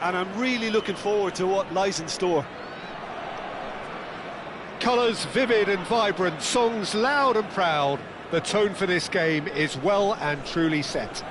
and I'm really looking forward to what lies in store. Colours vivid and vibrant, songs loud and proud. The tone for this game is well and truly set.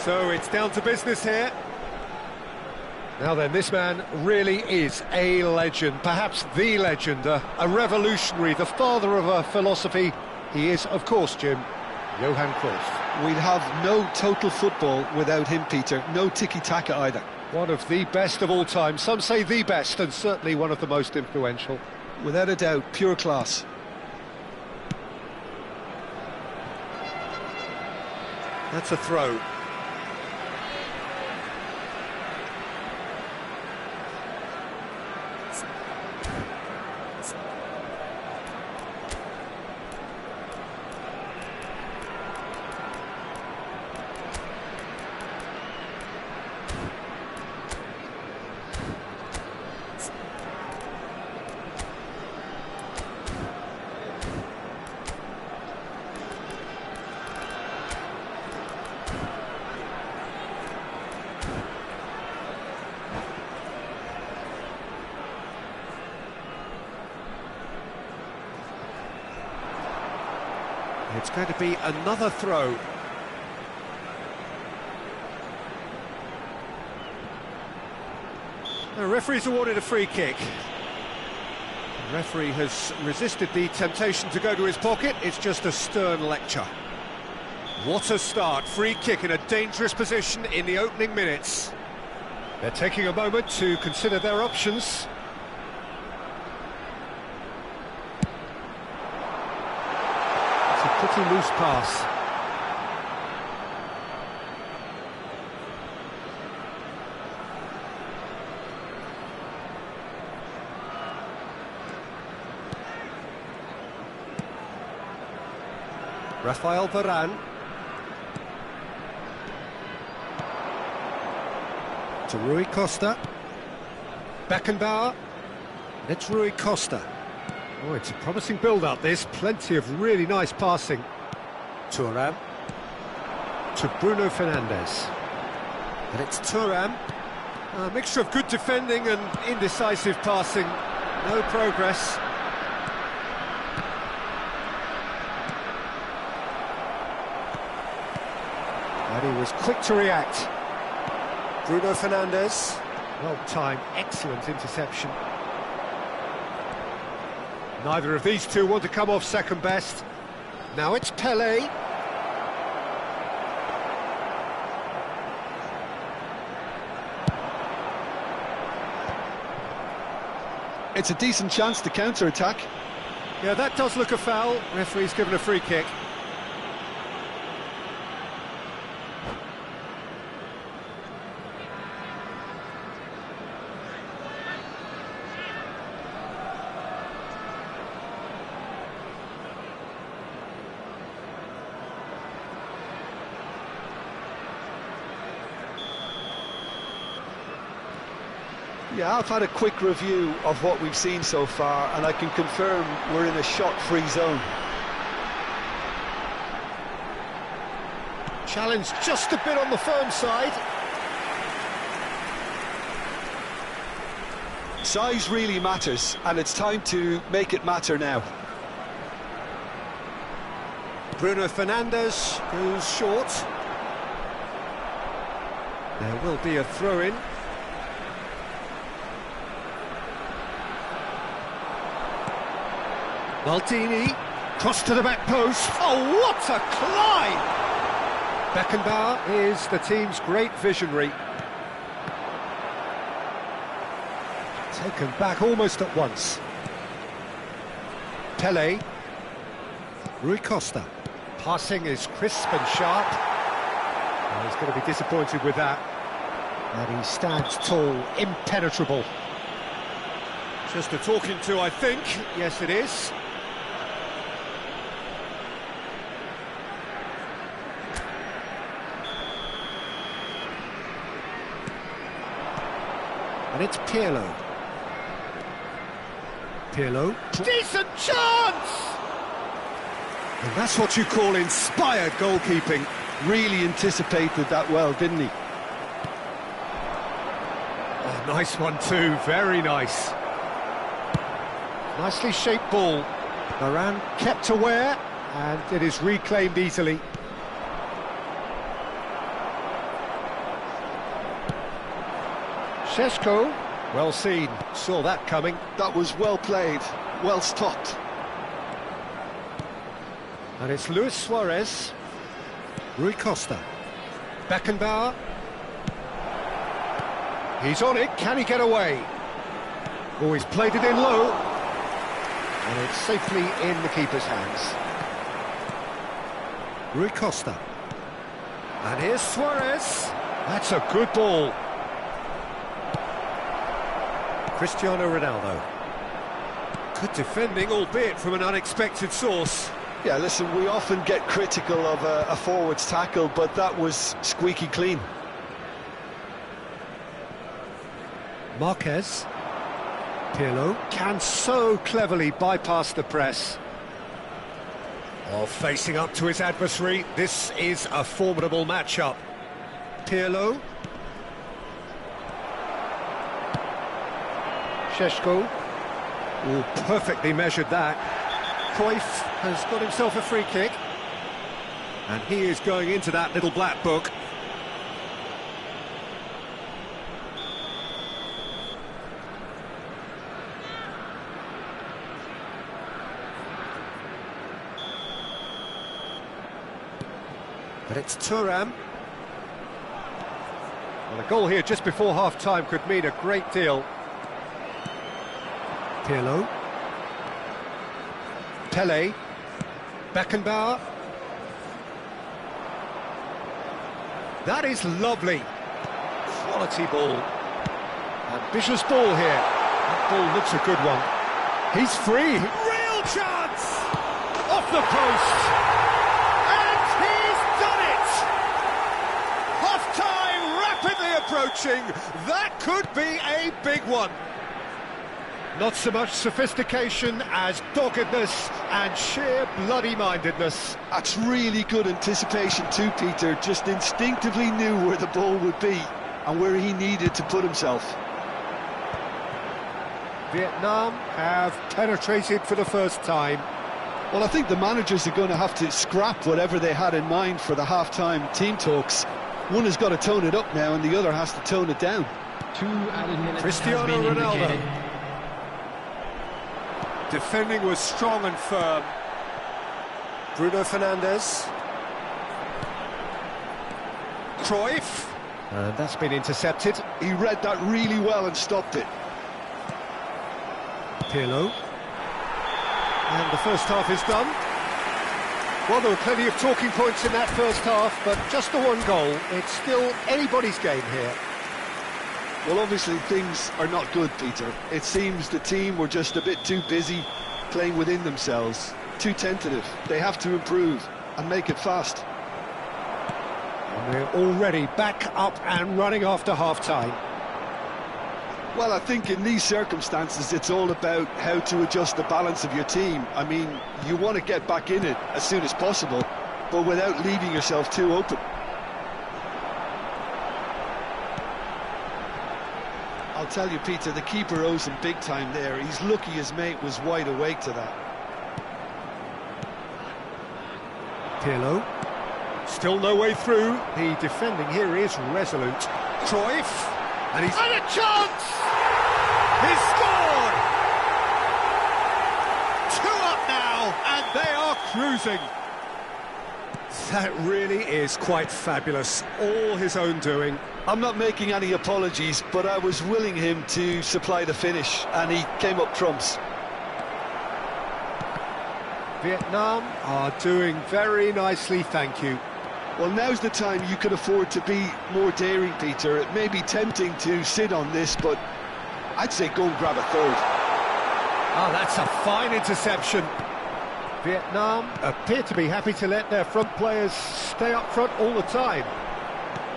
So it's down to business here. Now then, this man really is a legend, perhaps the legend, a revolutionary, the father of a philosophy. He is, of course, Jim, Johan Cruyff. We'd have no total football without him, Peter. No tiki-taka either. One of the best of all time. Some say the best, and certainly one of the most influential. Without a doubt, pure class. That's a throw. It's going to be another throw. The referee's awarded a free kick. The referee has resisted the temptation to go to his pocket. It's just a stern lecture. What a start. Free kick in a dangerous position in the opening minutes. They're taking a moment to consider their options. Pretty loose pass. Rafael Varane. To Rui Costa. Beckenbauer. And it's Rui Costa. Oh, it's a promising build-up, this. Plenty of really nice passing. Thuram. To Bruno Fernandes. And it's Thuram. A mixture of good defending and indecisive passing. No progress. And he was quick to react. Bruno Fernandes. Well timed, excellent interception. Neither of these two want to come off second best. Now it's Pelé. It's a decent chance to counter-attack. Yeah, that does look a foul. Referee's given a free kick. Yeah, I've had a quick review of what we've seen so far, and I can confirm we're in a shot-free zone. Challenge just a bit on the firm side. Size really matters, and it's time to make it matter now. Bruno Fernandes goes short. There will be a throw-in. Maldini, cross to the back post. Oh, what a climb! Beckenbauer is the team's great visionary. Taken back almost at once. Pelé. Rui Costa. Passing is crisp and sharp. He's going to be disappointed with that. And he stands tall, impenetrable. Just a talking to, I think. Yes, it is. And it's Pirlo. Pirlo. Decent chance! And that's what you call inspired goalkeeping. Really anticipated that well, didn't he? Oh, nice one too, very nice. Nicely shaped ball. Varane kept aware, and it is reclaimed easily. Šeško, well seen, saw that coming. That was well played, well stopped. And it's Luis Suarez. Rui Costa. Beckenbauer. He's on it, can he get away? Oh, he's played it in low. And it's safely in the keeper's hands. Rui Costa. And here's Suarez. That's a good ball. Cristiano Ronaldo. Good defending, albeit from an unexpected source. Yeah, listen, we often get critical of a forward's tackle, but that was squeaky clean. Marquez. Pirlo can so cleverly bypass the press. Oh, facing up to his adversary, this is a formidable matchup. Pirlo. Šeško. Oh, perfectly measured that. Cruyff has got himself a free kick. And he is going into that little black book. But it's Thuram. Well, a goal here just before half-time could mean a great deal. Pirlo. Pele. Beckenbauer. That is lovely. Quality ball. Ambitious ball here. That ball looks a good one. He's free. Real chance! Off the post. And he's done it! Half-time rapidly approaching. That could be a big one. Not so much sophistication as doggedness and sheer bloody-mindedness. That's really good anticipation too, Peter. Just instinctively knew where the ball would be and where he needed to put himself. Vietnam have penetrated for the first time. Well, I think the managers are going to have to scrap whatever they had in mind for the half-time team talks. One has got to tone it up now and the other has to tone it down. 2 added minutes Cristiano has been Ronaldo. indicated. Defending was strong and firm. Bruno Fernandes. Cruyff. And that's been intercepted. He read that really well and stopped it. Pirlo. And the first half is done. Well, there were plenty of talking points in that first half, but just the one goal. It's still anybody's game here. Well, obviously things are not good, Peter. It seems the team were just a bit too busy playing within themselves, too tentative. They have to improve and make it fast. And we're already back up and running after half-time. Well, I think in these circumstances it's all about how to adjust the balance of your team. I mean, you want to get back in it as soon as possible, but without leaving yourself too open. I'll tell you, Peter, the keeper owes him big time there. He's lucky his mate was wide awake to that. Pirlo. Still no way through. The defending here is resolute. Cruyff. And he's... And a chance! He's scored! 2 up now, and they are cruising. That really is quite fabulous. All his own doing. I'm not making any apologies, but I was willing him to supply the finish, and he came up trumps. Vietnam are doing very nicely, thank you. Well, now's the time you can afford to be more daring, Peter. It may be tempting to sit on this, but I'd say go and grab a third. Oh, that's a fine interception. Vietnam appear to be happy to let their front players stay up front all the time.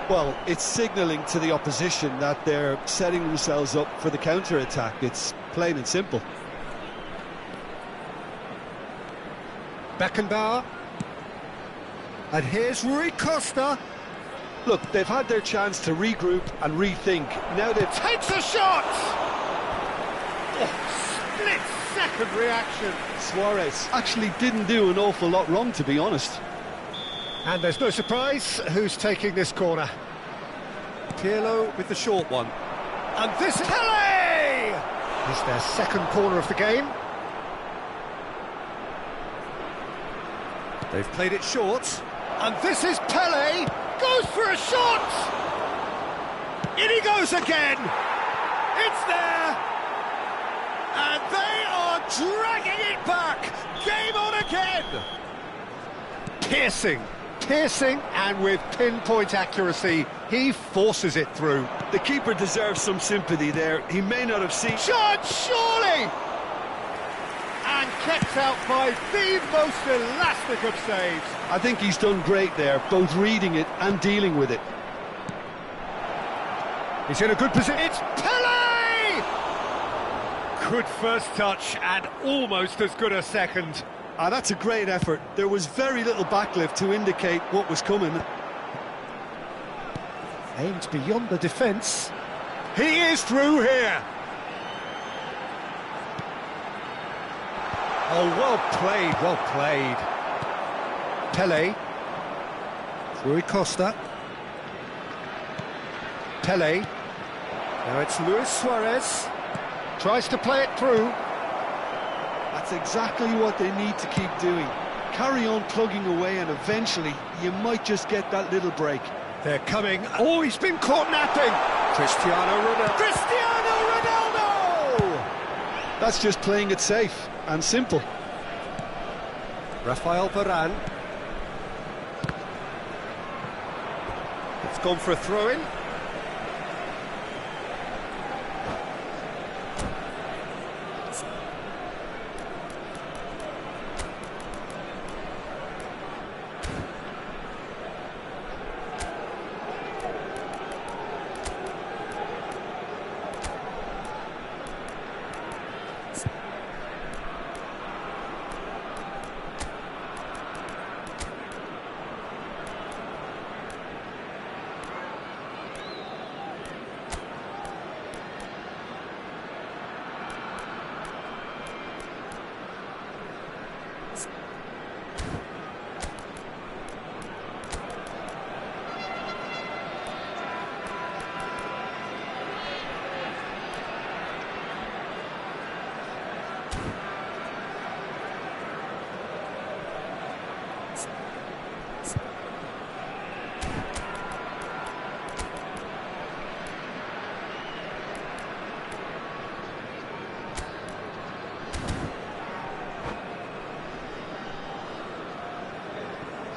Well, it's signalling to the opposition that they're setting themselves up for the counter-attack. It's plain and simple. Beckenbauer. And here's Rui Costa. Look, they've had their chance to regroup and rethink. Now they've... Takes a shot! Oh, split-second reaction. Suarez actually didn't do an awful lot wrong, to be honest. And there's no surprise who's taking this corner. Pirlo with the short one. And this is Pele! Is their second corner of the game. They've played it short. And this is Pele! Goes for a shot! In he goes again! It's there! And they are dragging it back! Game on again! Piercing, and with pinpoint accuracy, he forces it through. The keeper deserves some sympathy there. He may not have seen... Shot, surely! And kept out by the most elastic of saves. I think he's done great there, both reading it and dealing with it. He's in a good position. It's Pele! Good first touch and almost as good a second. Ah, that's a great effort. There was very little backlift to indicate what was coming. Aimed beyond the defence. He is through here. Oh, well played. Pele. Rui Costa. Pele. Now it's Luis Suarez. Tries to play it through. That's exactly what they need to keep doing. Carry on plugging away and eventually you might just get that little break. They're coming. Oh, he's been caught napping. Cristiano Ronaldo! That's just playing it safe and simple. Rafael Varane. It's gone for a throw-in.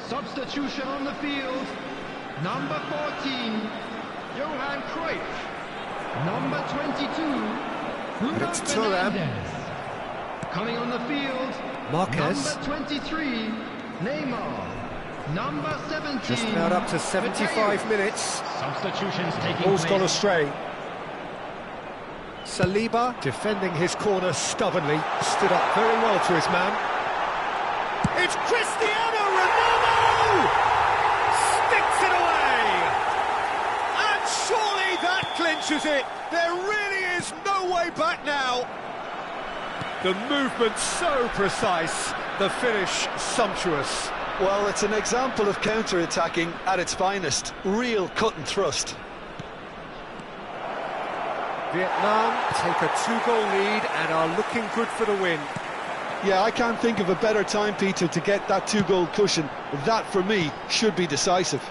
Substitution on the field. Number 14, Johan Cruyff. Number 22, Bruno It's Thuram. Fernandes. Coming on the field, Marquez. Number 23, Neymar. Number 17, Just about up to 75 minutes. Substitutions taking Ball's place. gone astray. Saliba, defending his corner stubbornly, stood up very well to his man. It's Cristiano Ronaldo! Sticks it away! And surely that clinches it. There really is no way back now. The movement so precise, the finish sumptuous. Well, it's an example of counter-attacking at its finest. Real cut and thrust. Vietnam take a two-goal lead and are looking good for the win. Yeah, I can't think of a better time, Peter, to get that two-goal cushion. That, for me, should be decisive.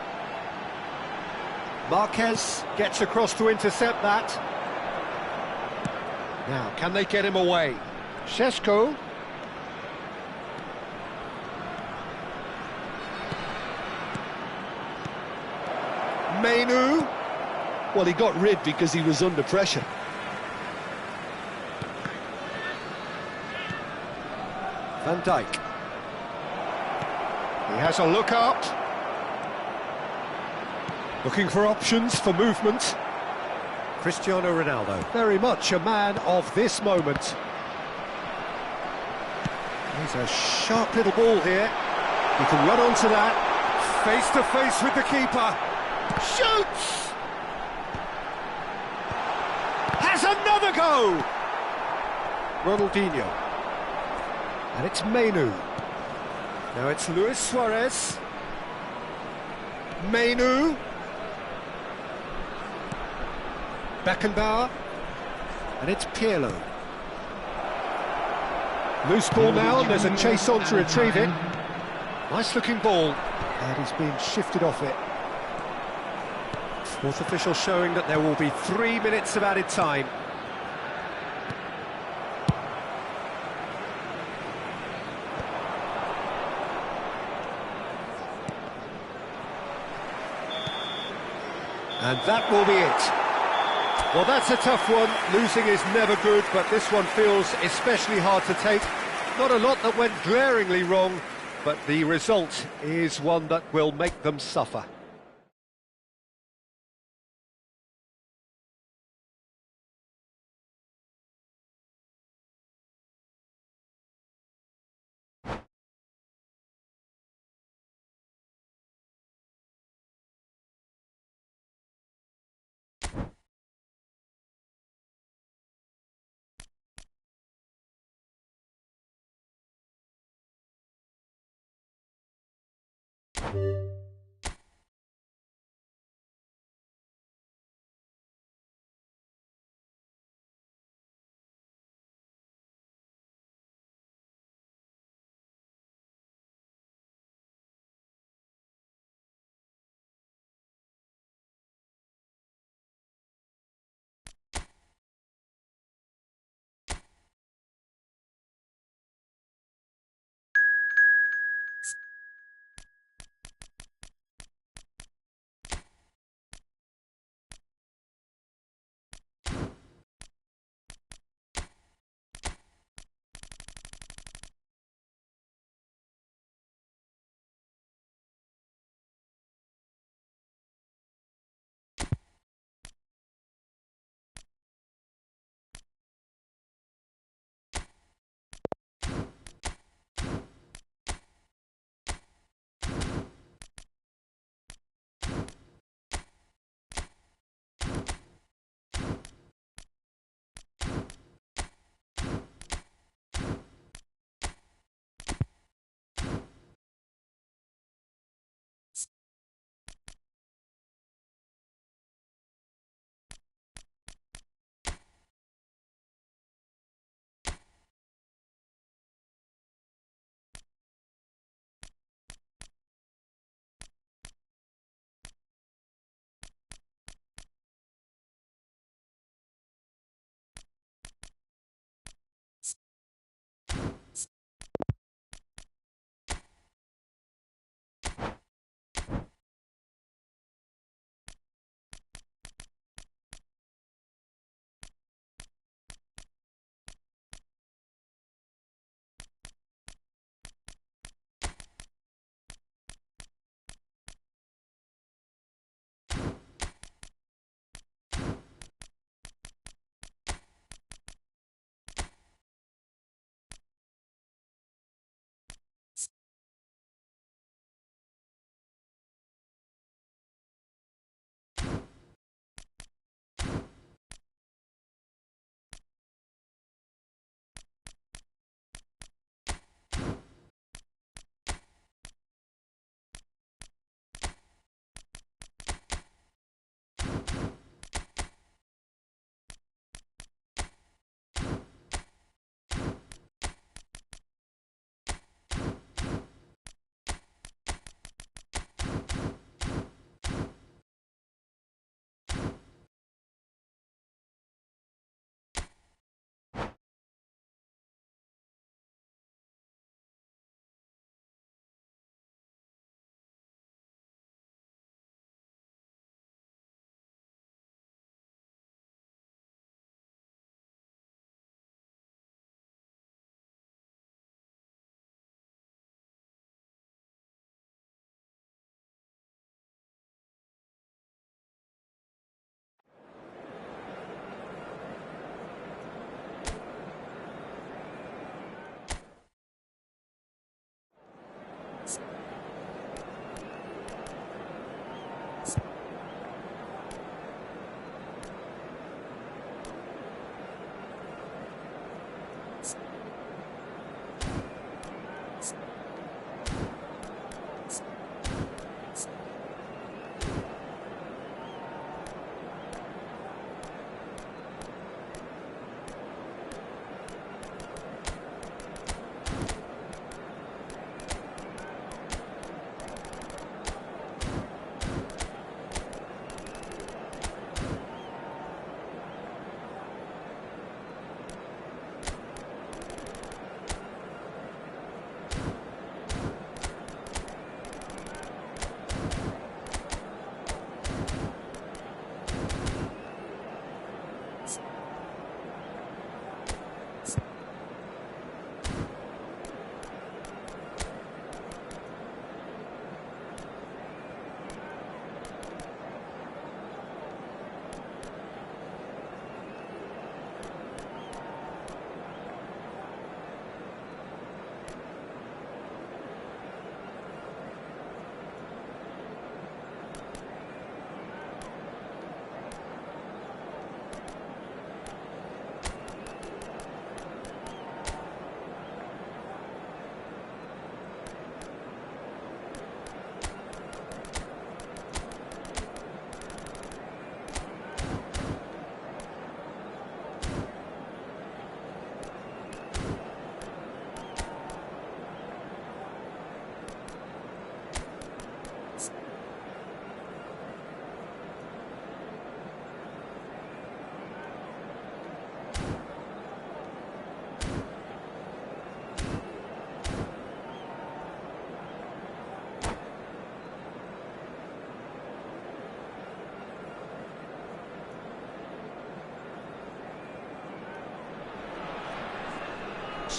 Marquez gets across to intercept that. Now, can they get him away? Šeško. Menu. Well, he got rid because he was under pressure. Van Dijk. He has a look up. Looking for options for movement. Cristiano Ronaldo, very much a man of this moment. He's a sharp little ball here. He can run onto that. Face to face with the keeper. Shoots! Has another go! Ronaldinho. And it's Mainu. Now it's Luis Suarez. Mainu. Beckenbauer. And it's Pirlo. Loose ball now, and there's a chase on to retrieve it. Nice looking ball. And he's being shifted off it. Fourth official showing that there will be 3 minutes of added time. And that will be it. Well, that's a tough one. Losing is never good, but this one feels especially hard to take. Not a lot that went glaringly wrong, but the result is one that will make them suffer.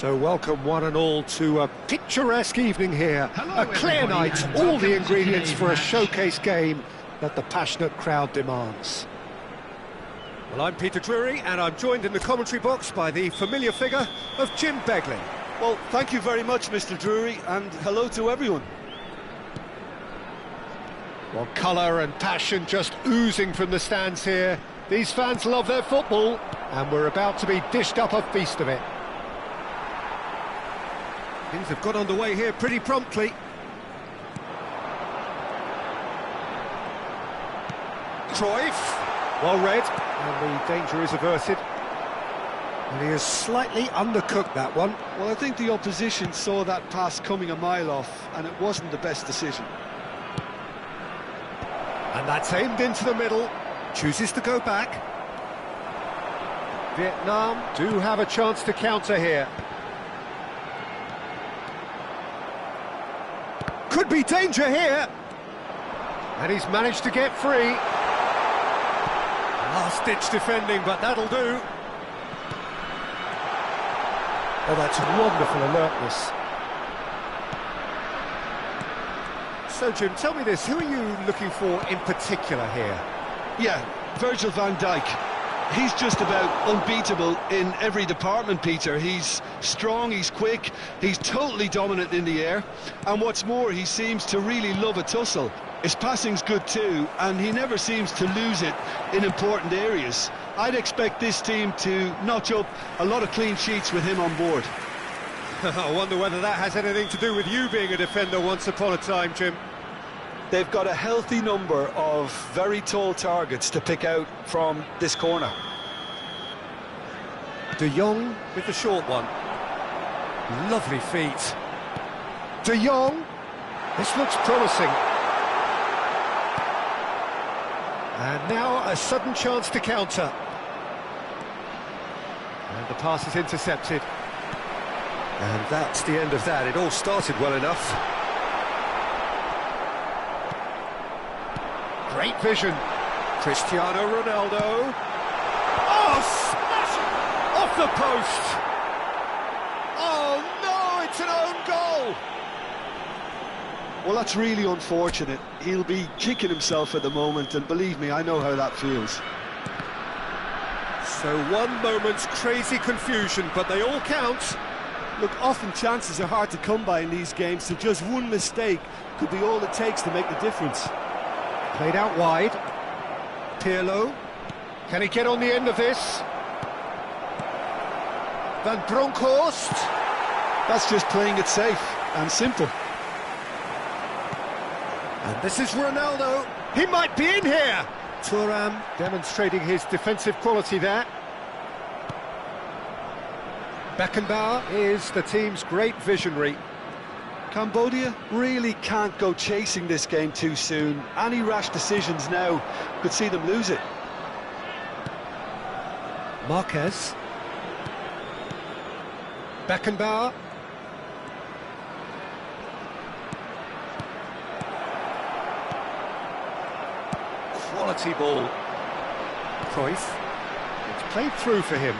So welcome one and all to a picturesque evening here. Hello, A clear everybody, night, and all welcome the to ingredients today's for a match. showcase game that the passionate crowd demands. Well, I'm Peter Drury, and I'm joined in the commentary box by the familiar figure of Jim Begley. Well, thank you very much, Mr. Drury, and hello to everyone. Well, colour and passion just oozing from the stands here. These fans love their football, and we're about to be dished up a feast of it. Things have got underway here pretty promptly. Cruyff, well read, and the danger is averted. And he has slightly undercooked that one. Well, I think the opposition saw that pass coming a mile off, and it wasn't the best decision. And that's aimed into the middle, chooses to go back. Vietnam do have a chance to counter here. Could be danger here. And he's managed to get free. Last-ditch defending, but that'll do. Oh, that's wonderful alertness. So, Jim, tell me this, who are you looking for in particular here? Yeah, Virgil van Dijk. He's just about unbeatable in every department, Peter. He's strong, he's quick, he's totally dominant in the air. And what's more, he seems to really love a tussle. His passing's good too, and he never seems to lose it in important areas. I'd expect this team to notch up a lot of clean sheets with him on board. I wonder whether that has anything to do with you being a defender once upon a time, Jim. They've got a healthy number of very tall targets to pick out from this corner. De Jong with the short one. Lovely feet. De Jong. This looks promising. And now a sudden chance to counter. And the pass is intercepted. And that's the end of that. It all started well enough. Great vision. Cristiano Ronaldo. Oh, smash it! Off the post! Oh no, it's an own goal! Well, that's really unfortunate. He'll be kicking himself at the moment, and believe me, I know how that feels. So one moment's crazy confusion, but they all count. Look, often chances are hard to come by in these games, so just one mistake could be all it takes to make the difference. Played out wide. Pirlo. Can he get on the end of this? Van Bronckhorst. That's just playing it safe and simple. And this is Ronaldo. He might be in here. Thuram demonstrating his defensive quality there. Beckenbauer is the team's great visionary. Cambodia really can't go chasing this game too soon. Any rash decisions now could see them lose it. Marquez. Beckenbauer. Quality ball. Cruyff. It's played through for him.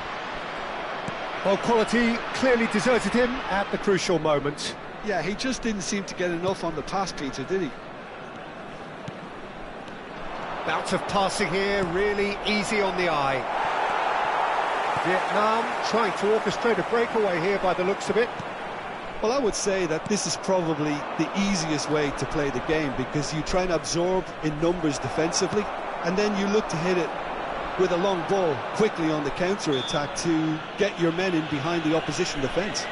Well, quality clearly deserted him at the crucial moment. Yeah, he just didn't seem to get enough on the pass, Peter, did he? Bout of passing here, really easy on the eye. Vietnam trying to orchestrate a breakaway here by the looks of it. Well, I would say that this is probably the easiest way to play the game, because you try and absorb in numbers defensively, and then you look to hit it with a long ball quickly on the counter-attack to get your men in behind the opposition defence.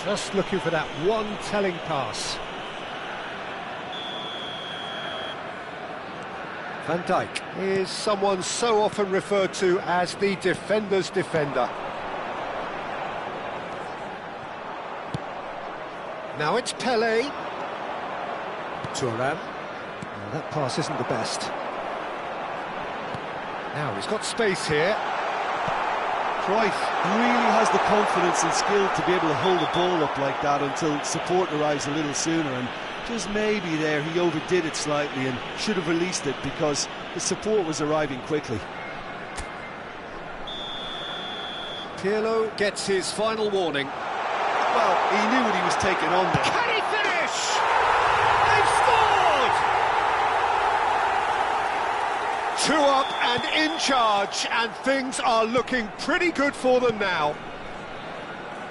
Just looking for that one telling pass. Van Dijk is someone so often referred to as the defender's defender. Now it's Pelé. Thuram. Well, that pass isn't the best. Now he's got space here. Cruyff really has the confidence and skill to be able to hold the ball up like that until support arrives a little sooner, and just maybe there he overdid it slightly and should have released it because the support was arriving quickly. Pirlo gets his final warning. Well, he knew what he was taking on there. Can he finish? They've scored! 2 up and in charge, and things are looking pretty good for them now.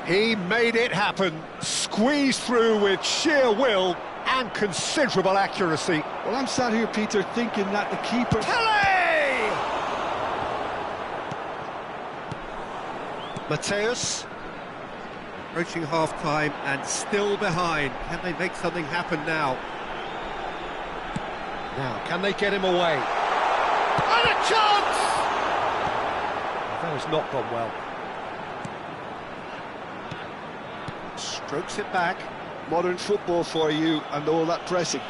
He made it happen, squeezed through with sheer will and considerable accuracy. Well, I'm sat here, Peter, thinking that the keeper... Pele! Mateus. Approaching half-time and still behind. Can they make something happen now? Now, can they get him away? And a chance! That has not gone well. Strokes it back. Modern football for you and all that pressing.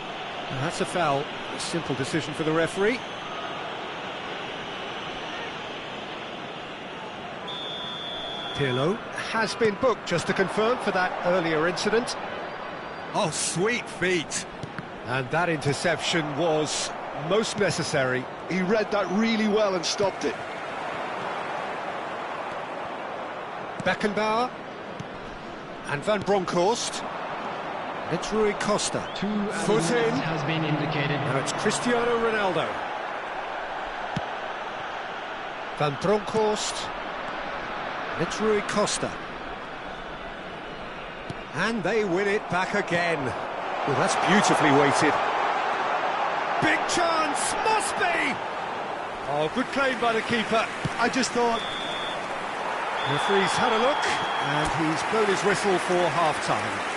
And that's a foul. A simple decision for the referee. Pirlo has been booked, just to confirm, for that earlier incident. Oh, sweet feet. And that interception was most necessary. He read that really well and stopped it. Beckenbauer. And Van Bronckhorst. It's Rui Costa. Foot in. Has been indicated. Now it's Cristiano Ronaldo. Van Bronckhorst. It's Rui Costa. And they win it back again. Well, that's beautifully weighted. Big chance, must be! Oh, good claim by the keeper. I just thought... The referee's had a look, and he's blown his whistle for half-time.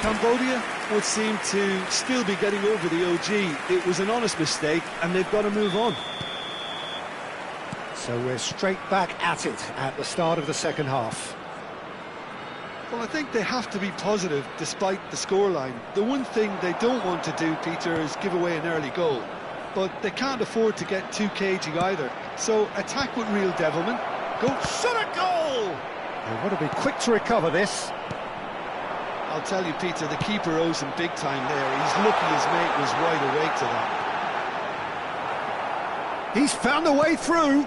Cambodia would seem to still be getting over the OG. It was an honest mistake, and they've got to move on. So we're straight back at it at the start of the second half. Well, I think they have to be positive despite the scoreline. The one thing they don't want to do, Peter, is give away an early goal. But they can't afford to get too cagey either. So attack with real devilment. Go, shot a goal! They've got to be quick to recover this. I'll tell you, Peter, the keeper owes him big time there. He's lucky his mate was wide awake to that. He's found a way through.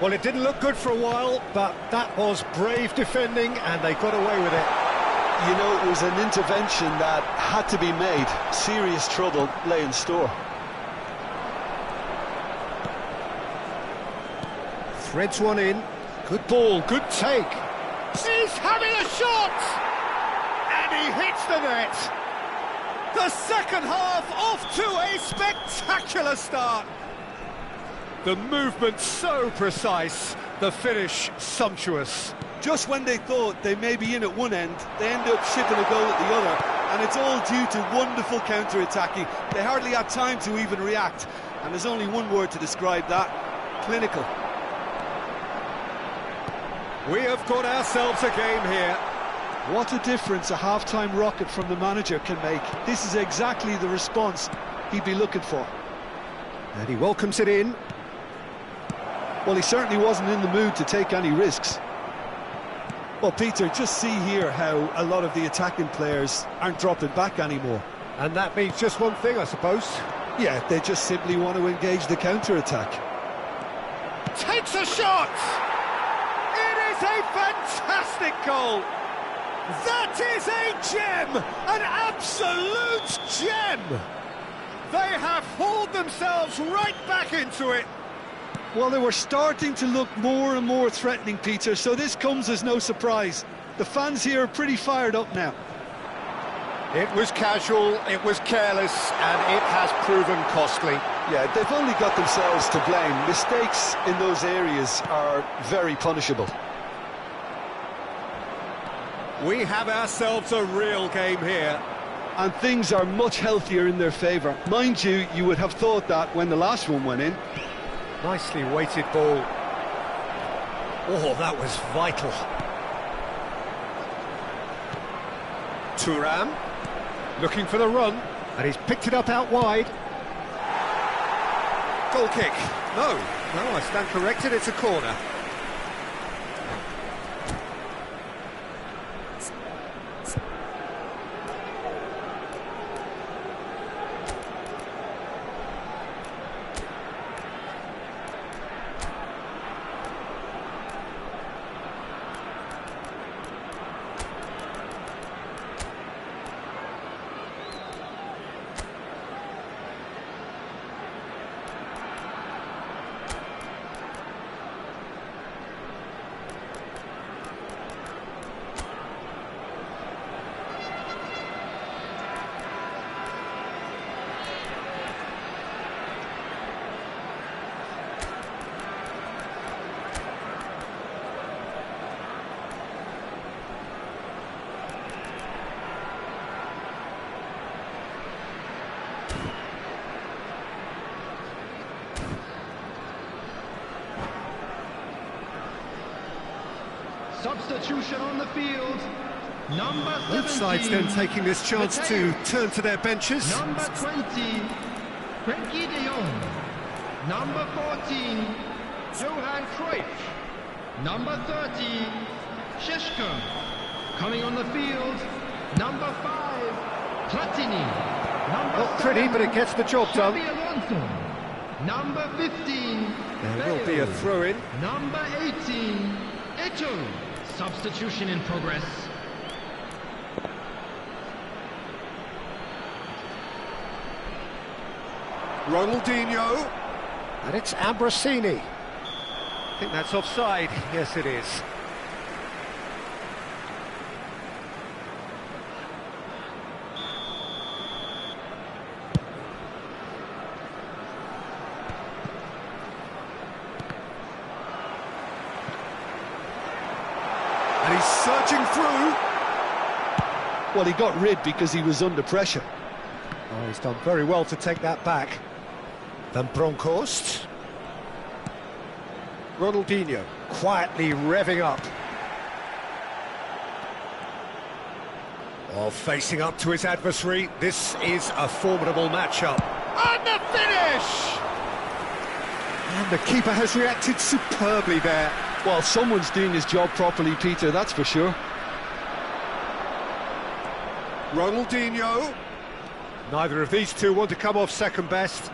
Well, it didn't look good for a while, but that was brave defending, and they got away with it. You know, it was an intervention that had to be made. Serious trouble lay in store. Threads one in. Good ball, good take. He's having a shot! And he hits the net. The second half off to a spectacular start. The movement so precise, the finish sumptuous. Just when they thought they may be in at one end, they end up shipping a goal at the other, and it's all due to wonderful counter-attacking. They hardly had time to even react, and there's only one word to describe that: clinical. We have got ourselves a game here. What a difference a half-time rocket from the manager can make. This is exactly the response he'd be looking for. And he welcomes it in. Well, he certainly wasn't in the mood to take any risks. Well, Peter, just see here how a lot of the attacking players aren't dropping back anymore. And that means just one thing, I suppose. Yeah, they just simply want to engage the counter-attack. Takes a shot! It is a fantastic goal! That is a gem! An absolute gem! They have hauled themselves right back into it. Well, they were starting to look more and more threatening, Peter, so this comes as no surprise. The fans here are pretty fired up now. It was casual, it was careless, and it has proven costly. Yeah, they've only got themselves to blame. Mistakes in those areas are very punishable. We have ourselves a real game here. And things are much healthier in their favour. Mind you, you would have thought that when the last one went in. Nicely weighted ball. Oh, that was vital. Thuram, looking for the run, and he's picked it up out wide. Goal kick. No, I stand corrected, it's a corner. Substitution on the field. Number 17. Both sides then taking this chance to turn to their benches. Number 20, Frankie de Jong. Number 14, Johan Cruyff. Number 30, Šeško. Coming on the field, number 5, Platini. Number Not pretty, but it gets the job done. Xabi Alonso. Number 15, There will be a throw-in. Number 18, Eto'o. Substitution in progress. Ronaldinho. And it's Ambrosini. I think that's offside. Yes, it is. And he's surging through. Well, he got rid because he was under pressure. Oh, he's done very well to take that back. Van Bronckhorst. Ronaldinho quietly revving up. Oh, facing up to his adversary. This is a formidable matchup. And the finish! And the keeper has reacted superbly there. Well, someone's doing his job properly, Peter, that's for sure. Ronaldinho. Neither of these two want to come off second best.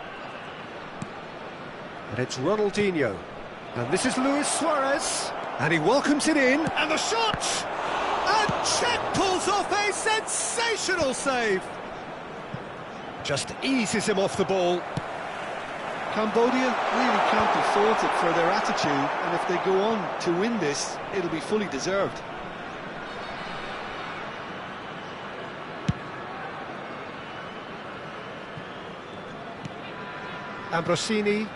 And it's Ronaldinho. And this is Luis Suarez. And he welcomes it in. And the shot! And Czech pulls off a sensational save. Just eases him off the ball. Cambodia really can't be faulted for their attitude, and if they go on to win this, it'll be fully deserved. Ambrosini.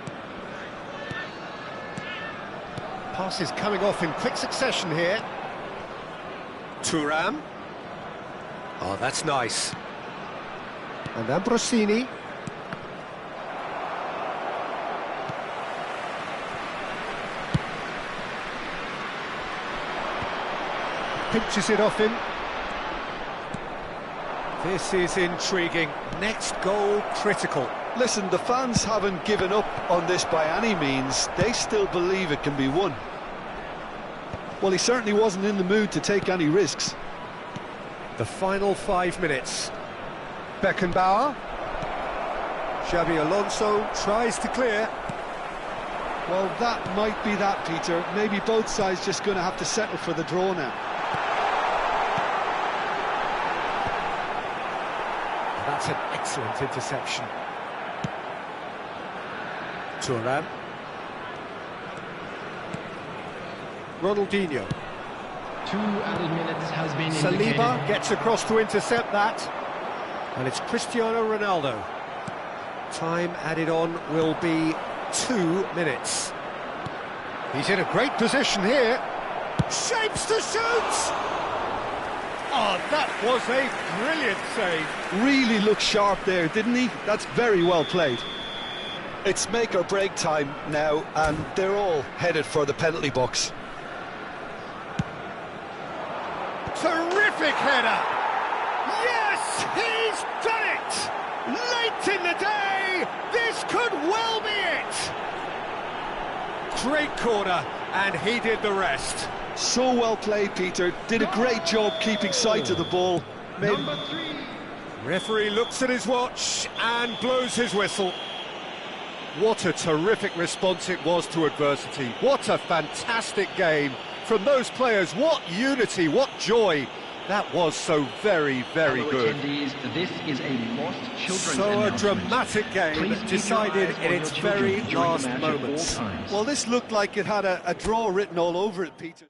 Passes coming off in quick succession here. Thuram. Oh, that's nice. And Ambrosini. Pinches it off him. This is intriguing. Next goal critical. Listen, the fans haven't given up on this by any means. They still believe it can be won. Well, he certainly wasn't in the mood to take any risks. The final 5 minutes. Beckenbauer. Xabi Alonso tries to clear. Well, that might be that, Peter. Maybe both sides just going to have to settle for the draw now. That's an excellent interception. Thuram. Ronaldinho. 2 added minutes has been Saliba indicated. gets across to intercept that. And it's Cristiano Ronaldo. Time added on will be 2 minutes. He's in a great position here. Shapes to shoot! Oh, that was a brilliant save. Really looked sharp there, didn't he? That's very well played. It's make or break time now, and they're all headed for the penalty box. Terrific header! Yes, he's done it! Late in the day, this could well be it! Great corner, and he did the rest. So well played, Peter. Did a great job keeping sight of the ball. Number 3. Referee looks at his watch and blows his whistle. What a terrific response it was to adversity. What a fantastic game from those players. What unity, what joy. That was so very, very good. This is a lost children's So a announcement. dramatic game Please keep decided your eyes in on its your children very during the last match at all moments. times. Well, this looked like it had a draw written all over it, Peter.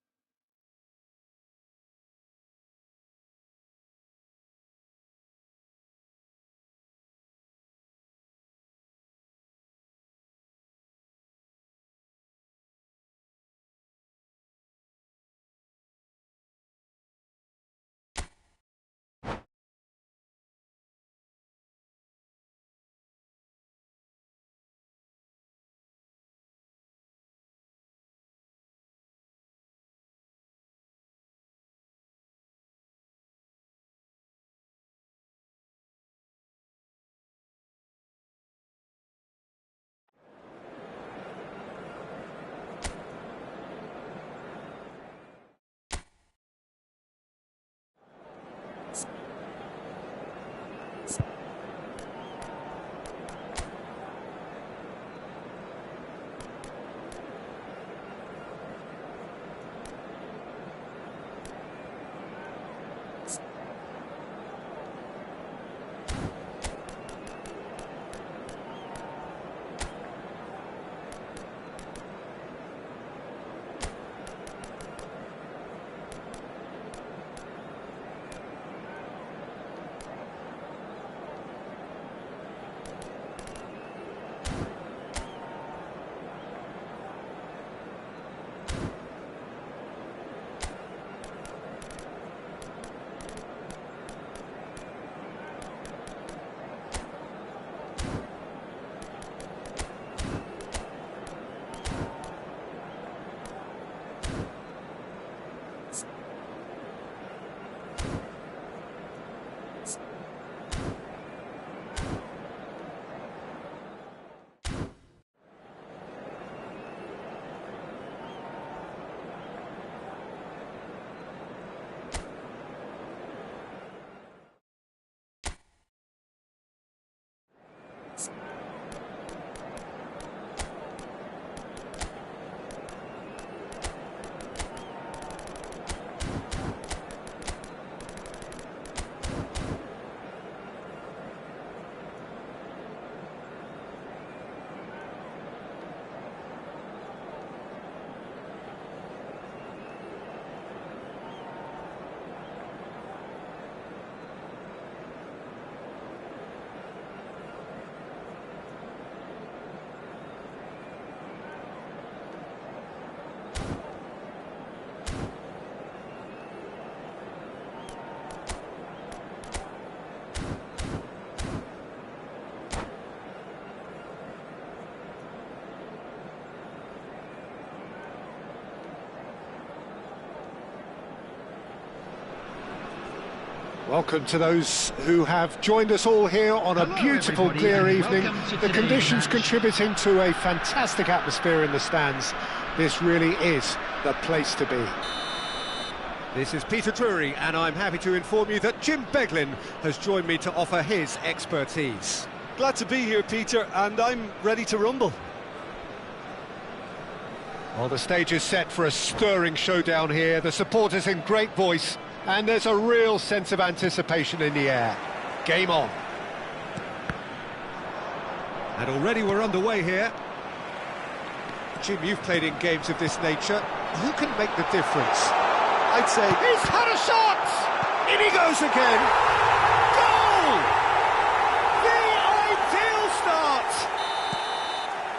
Welcome to those who have joined us all here on a Hello, beautiful, everybody, clear and evening. welcome to The today's conditions match. contributing to a fantastic atmosphere in the stands. This really is the place to be. This is Peter Drury, and I'm happy to inform you that Jim Beglin has joined me to offer his expertise. Glad to be here, Peter, and I'm ready to rumble. Well, the stage is set for a stirring showdown here. The supporters in great voice, and there's a real sense of anticipation in the air. Game on. And already we're underway here. Jim, you've played in games of this nature. Who can make the difference? I'd say... He's had a shot! In he goes again! Goal! The ideal start!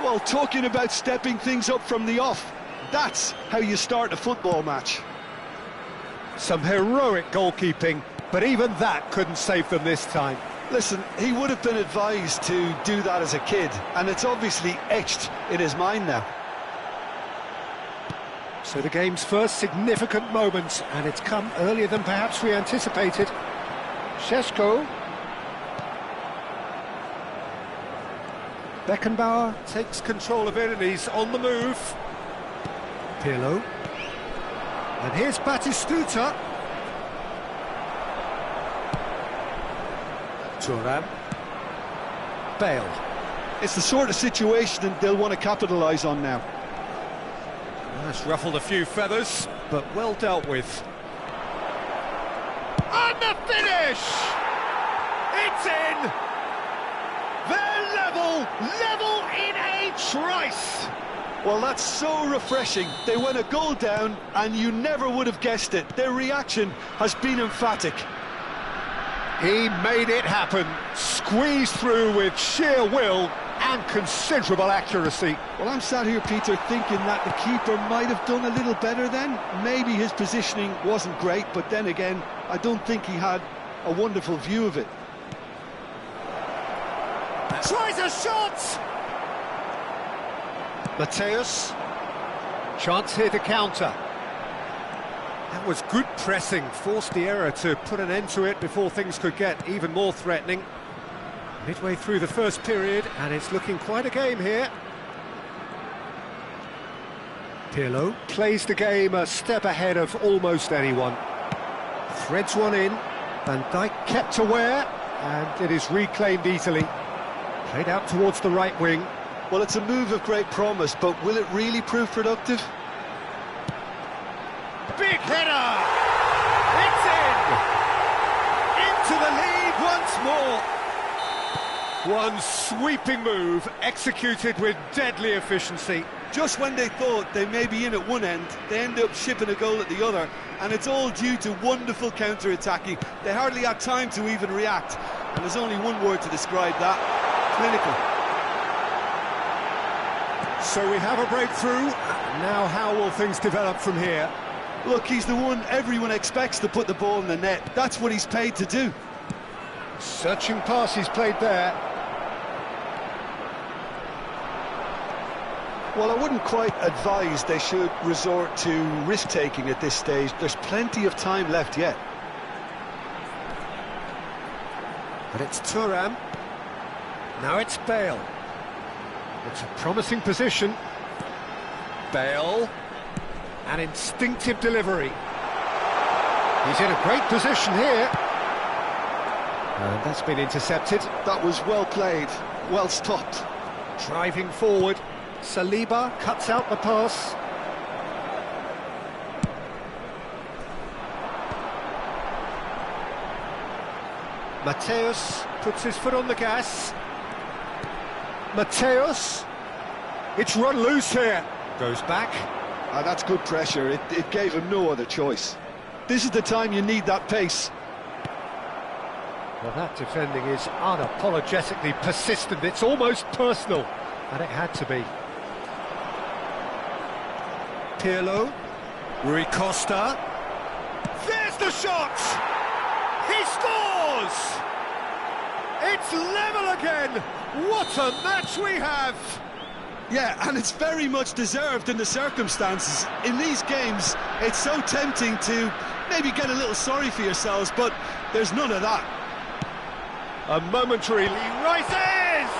Well, talking about stepping things up from the off, that's how you start a football match. Some heroic goalkeeping, but even that couldn't save them this time. Listen, he would have been advised to do that as a kid, and it's obviously etched in his mind now. So the game's first significant moment, and it's come earlier than perhaps we anticipated. Šeško. Beckenbauer takes control of it, and he's on the move. Pirlo. And here's Batistuta. Thuram. Bale. It's the sort of situation that they'll want to capitalise on now. That's ruffled a few feathers, but well dealt with. And the finish! It's in! They're level in a trice! Well, that's so refreshing. They went a goal down, and you never would have guessed it. Their reaction has been emphatic. He made it happen, squeezed through with sheer will and considerable accuracy. Well, I'm sat here, Peter, thinking that the keeper might have done a little better then. Maybe his positioning wasn't great, but then again, I don't think he had a wonderful view of it. Tries a shot! Mateus. Chance here to counter. That was good pressing, forced the error to put an end to it before things could get even more threatening. Midway through the first period, and it's looking quite a game here. Pirlo plays the game a step ahead of almost anyone. Threads one in, Van Dijk kept aware, and it is reclaimed easily. Played out towards the right wing. Well, it's a move of great promise, but will it really prove productive? Big header! It's in! Into the lead once more! One sweeping move, executed with deadly efficiency. Just when they thought they may be in at one end, they end up shipping a goal at the other, and it's all due to wonderful counter-attacking. They hardly had time to even react, and there's only one word to describe that: clinical. So we have a breakthrough. Now how will things develop from here? Look, he's the one everyone expects to put the ball in the net. That's what he's paid to do. Searching pass he's played there. Well, I wouldn't quite advise they should resort to risk-taking at this stage. There's plenty of time left yet. But it's Thuram. Now it's Bale. It's a promising position. Bale. An instinctive delivery. He's in a great position here. And that's been intercepted. That was well played, well stopped. Driving forward. Saliba cuts out the pass. Mateus puts his foot on the gas. Mateus. It's run loose here. Goes back. That's good pressure. It gave him no other choice. This is the time you need that pace. Well, that defending is unapologetically persistent. It's almost personal, and it had to be. Pirlo. Rui Costa. There's the shot! He scores! It's level again! What a match we have! Yeah, and it's very much deserved in the circumstances. In these games, it's so tempting to maybe get a little sorry for yourselves, but There's none of that. A momentary rises!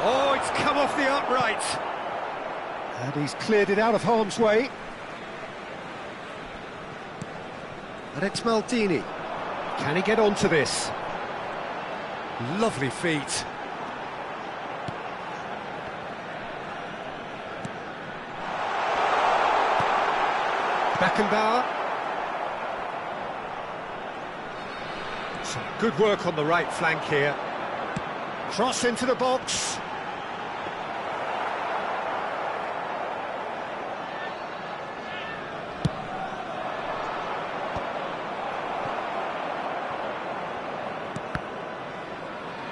Oh, it's come off the upright. And he's cleared it out of harm's way. And it's Maldini. Can he get onto this? Lovely feet. Beckenbauer. Some good work on the right flank here. Cross into the box.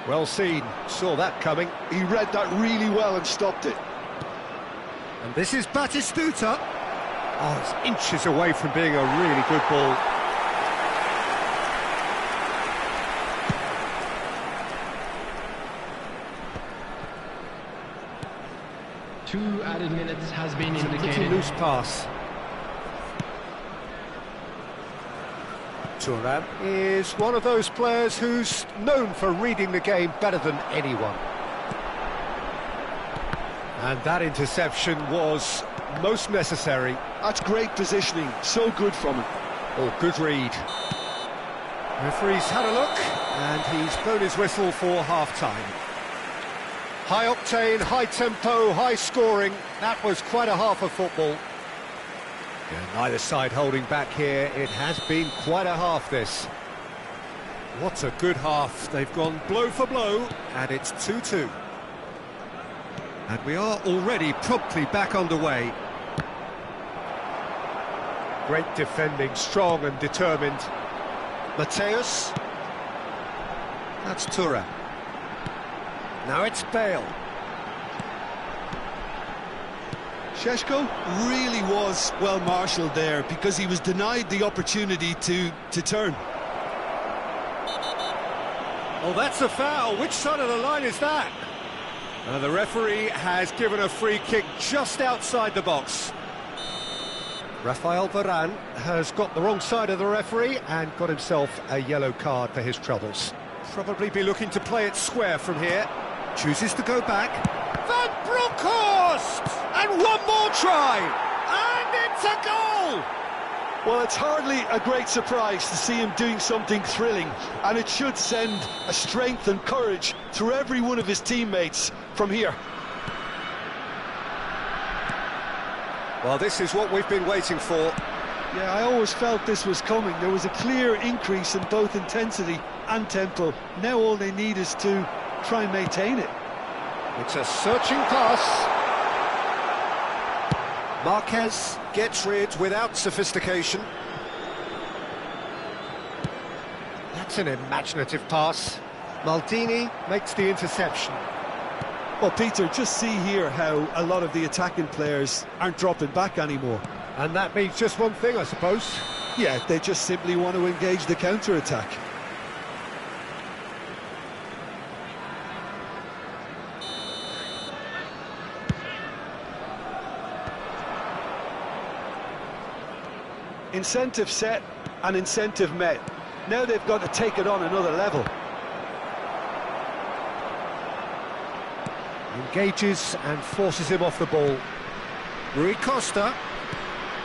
Well seen, saw that coming. He read that really well and stopped it. And this is Batistuta. Oh, it's inches away from being a really good ball. Two added minutes has been It's a pretty indicated. loose pass. Thuram is one of those players who's known for reading the game better than anyone. And that interception was most necessary. That's great positioning, so good from him. Oh, good read. Referee's had a look, and he's blown his whistle for half-time. High octane, high tempo, high scoring. That was quite a half of football. Yeah, neither side holding back here. It has been quite a half, this. What a good half. They've gone blow for blow, and it's 2-2. And we are already promptly back underway. Great defending, strong and determined. Mateus. That's Thuram. Now it's Bale. Šeško really was well marshalled there because he was denied the opportunity to turn. Oh, that's a foul. Which side of the line is that? The referee has given a free kick just outside the box. Rafael Varane has got the wrong side of the referee and got himself a yellow card for his troubles. Probably be looking to play it square from here. Chooses to go back. Van Bronckhorst! And one more try! And it's a goal! Well, it's hardly a great surprise to see him doing something thrilling, and it should send a strength and courage through every one of his teammates from here. Well, this is what we've been waiting for. Yeah, I always felt this was coming. There was a clear increase in both intensity and tempo. Now all they need is to try and maintain it. It's a searching pass. Marquez gets rid without sophistication. That's an imaginative pass. Maldini makes the interception. Well, Peter, just see here how a lot of the attacking players aren't dropping back anymore. And that means just one thing, I suppose. Yeah, they just simply want to engage the counter-attack. Incentive set and incentive met. Now they've got to take it on another level. Engages and forces him off the ball. Rui Costa.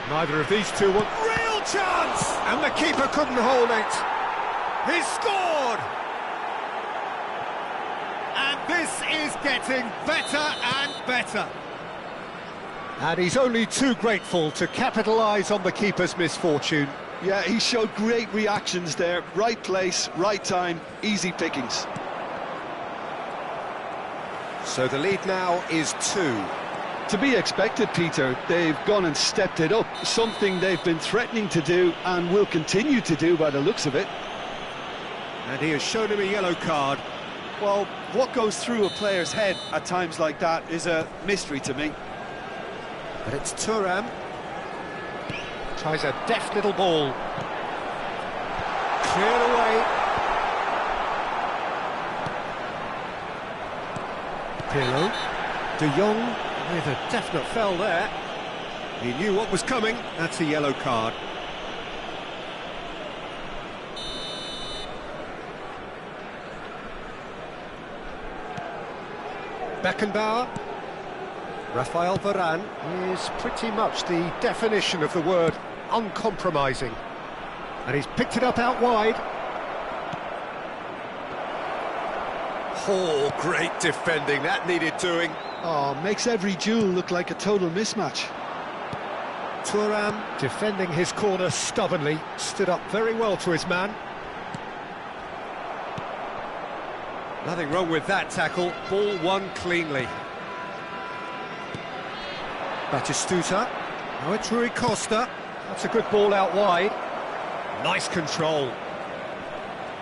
Neither of these two want real chance! And the keeper couldn't hold it. He's scored! And this is getting better and better. And he's only too grateful to capitalise on the keeper's misfortune. Yeah, he showed great reactions there. Right place, right time, easy pickings. So the lead now is 2. To be expected, Peter. They've gone and stepped it up, something they've been threatening to do and will continue to do by the looks of it. And he has shown him a yellow card. Well, what goes through a player's head at times like that is a mystery to me. But it's Thuram. Tries a deft little ball. Cleared away. Pirlo. De Jong with a definite foul there. He knew what was coming. That's a yellow card. Beckenbauer. Rafael Varane is pretty much the definition of the word uncompromising. And he's picked it up out wide. Oh, great defending, that needed doing. Oh, makes every duel look like a total mismatch. Thuram defending his corner stubbornly, stood up very well to his man. Nothing wrong with that tackle, ball won cleanly. Batistuta, now it's Rui Costa, that's a good ball out wide. Nice control.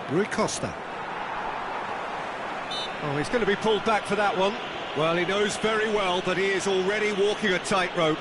Rui Costa. Oh, he's going to be pulled back for that one. Well, he knows very well that he is already walking a tightrope.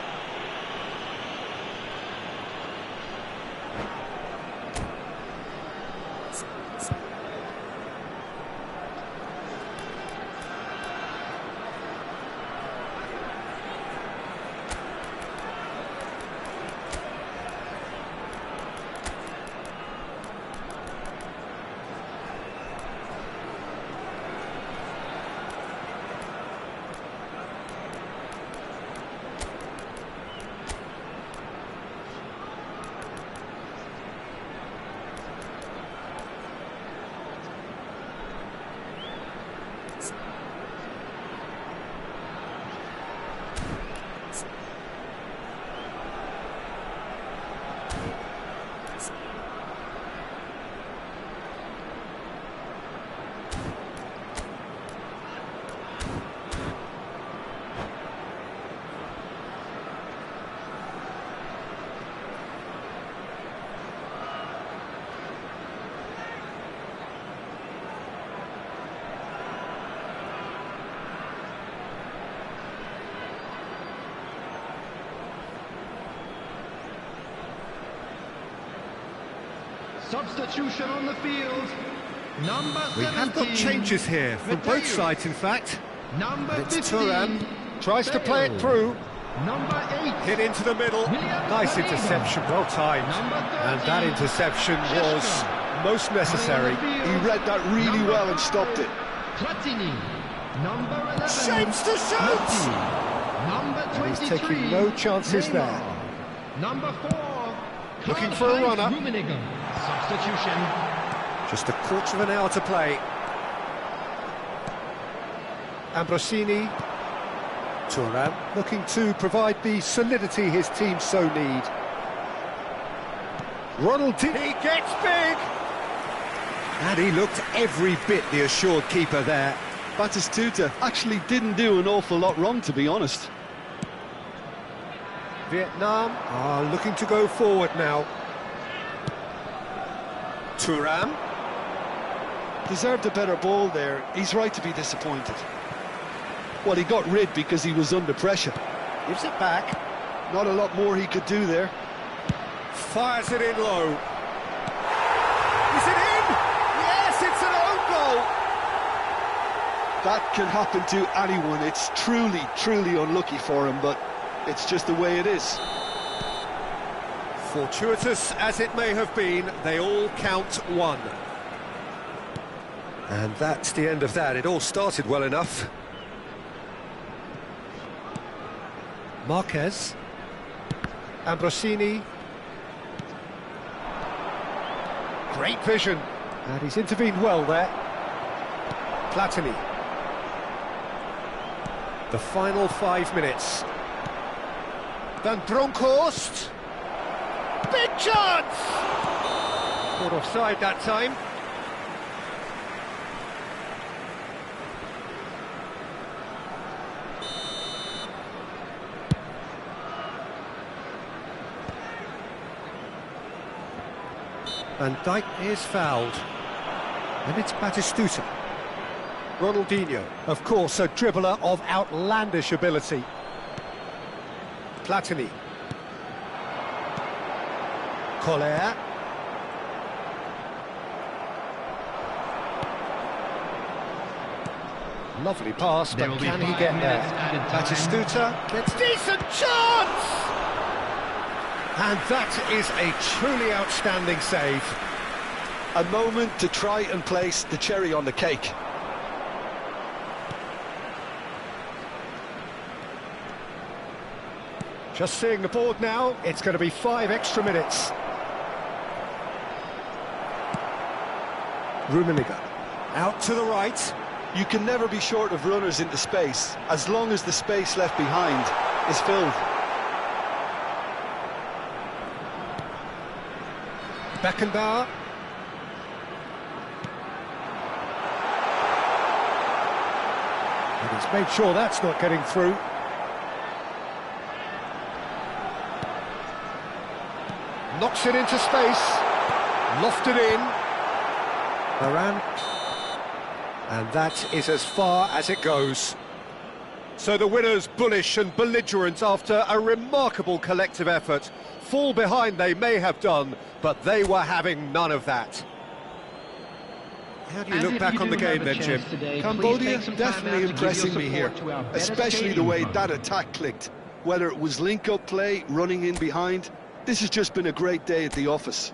Substitution on the field. Number 17. We have got changes here, from both sides in fact. Number It's 15. Thuram, tries to play it through. Number 8. Hit into the middle, nice interception, well timed. And that interception was most necessary. He read that really well and stopped it. Platini. Number 11. Shapes to shoot! Messi. Number 23. He's taking no chances there. Number 4. Looking for a runner. Rummenigge. Substitution. Just a quarter of an hour to play. Ambrosini. Thuram looking to provide the solidity his team so need. He gets big! And he looked every bit the assured keeper there. Batistuta actually didn't do an awful lot wrong, to be honest. Vietnam are looking to go forward now. Thuram. Deserved a better ball there. He's right to be disappointed. Well, he got rid because he was under pressure. Gives it back. Not a lot more he could do there. Fires it in low. Is it in? Yes, it's an own goal. That can happen to anyone. It's truly, truly unlucky for him, but it's just the way it is. Fortuitous as it may have been, they all count one. And that's the end of that. It all started well enough. Marquez. Ambrosini. Great vision. And he's intervened well there. Platini. The final 5 minutes. Van Bronckhorst. Big chance! Caught offside that time. Van Dijk is fouled. And it's Batistuta. Ronaldinho, of course, a dribbler of outlandish ability. Platini. Collier. Lovely pass, but can he get there? Batistuta gets decent chance! And that is a truly outstanding save. A moment to try and place the cherry on the cake. Just seeing the board now, it's going to be 5 extra minutes. Rummenigge, out to the right. You can never be short of runners into space, as long as the space left behind is filled. Beckenbauer. And he's made sure that's not getting through. Knocks it into space. Lofted in. Varane. And that is as far as it goes. So the winners bullish and belligerent after a remarkable collective effort. Fall behind they may have done, but they were having none of that. How do you look back on the game then, Jim? Cambodia definitely impressing me here, especially the way that attack clicked. Whether it was link-up play, running in behind, this has just been a great day at the office.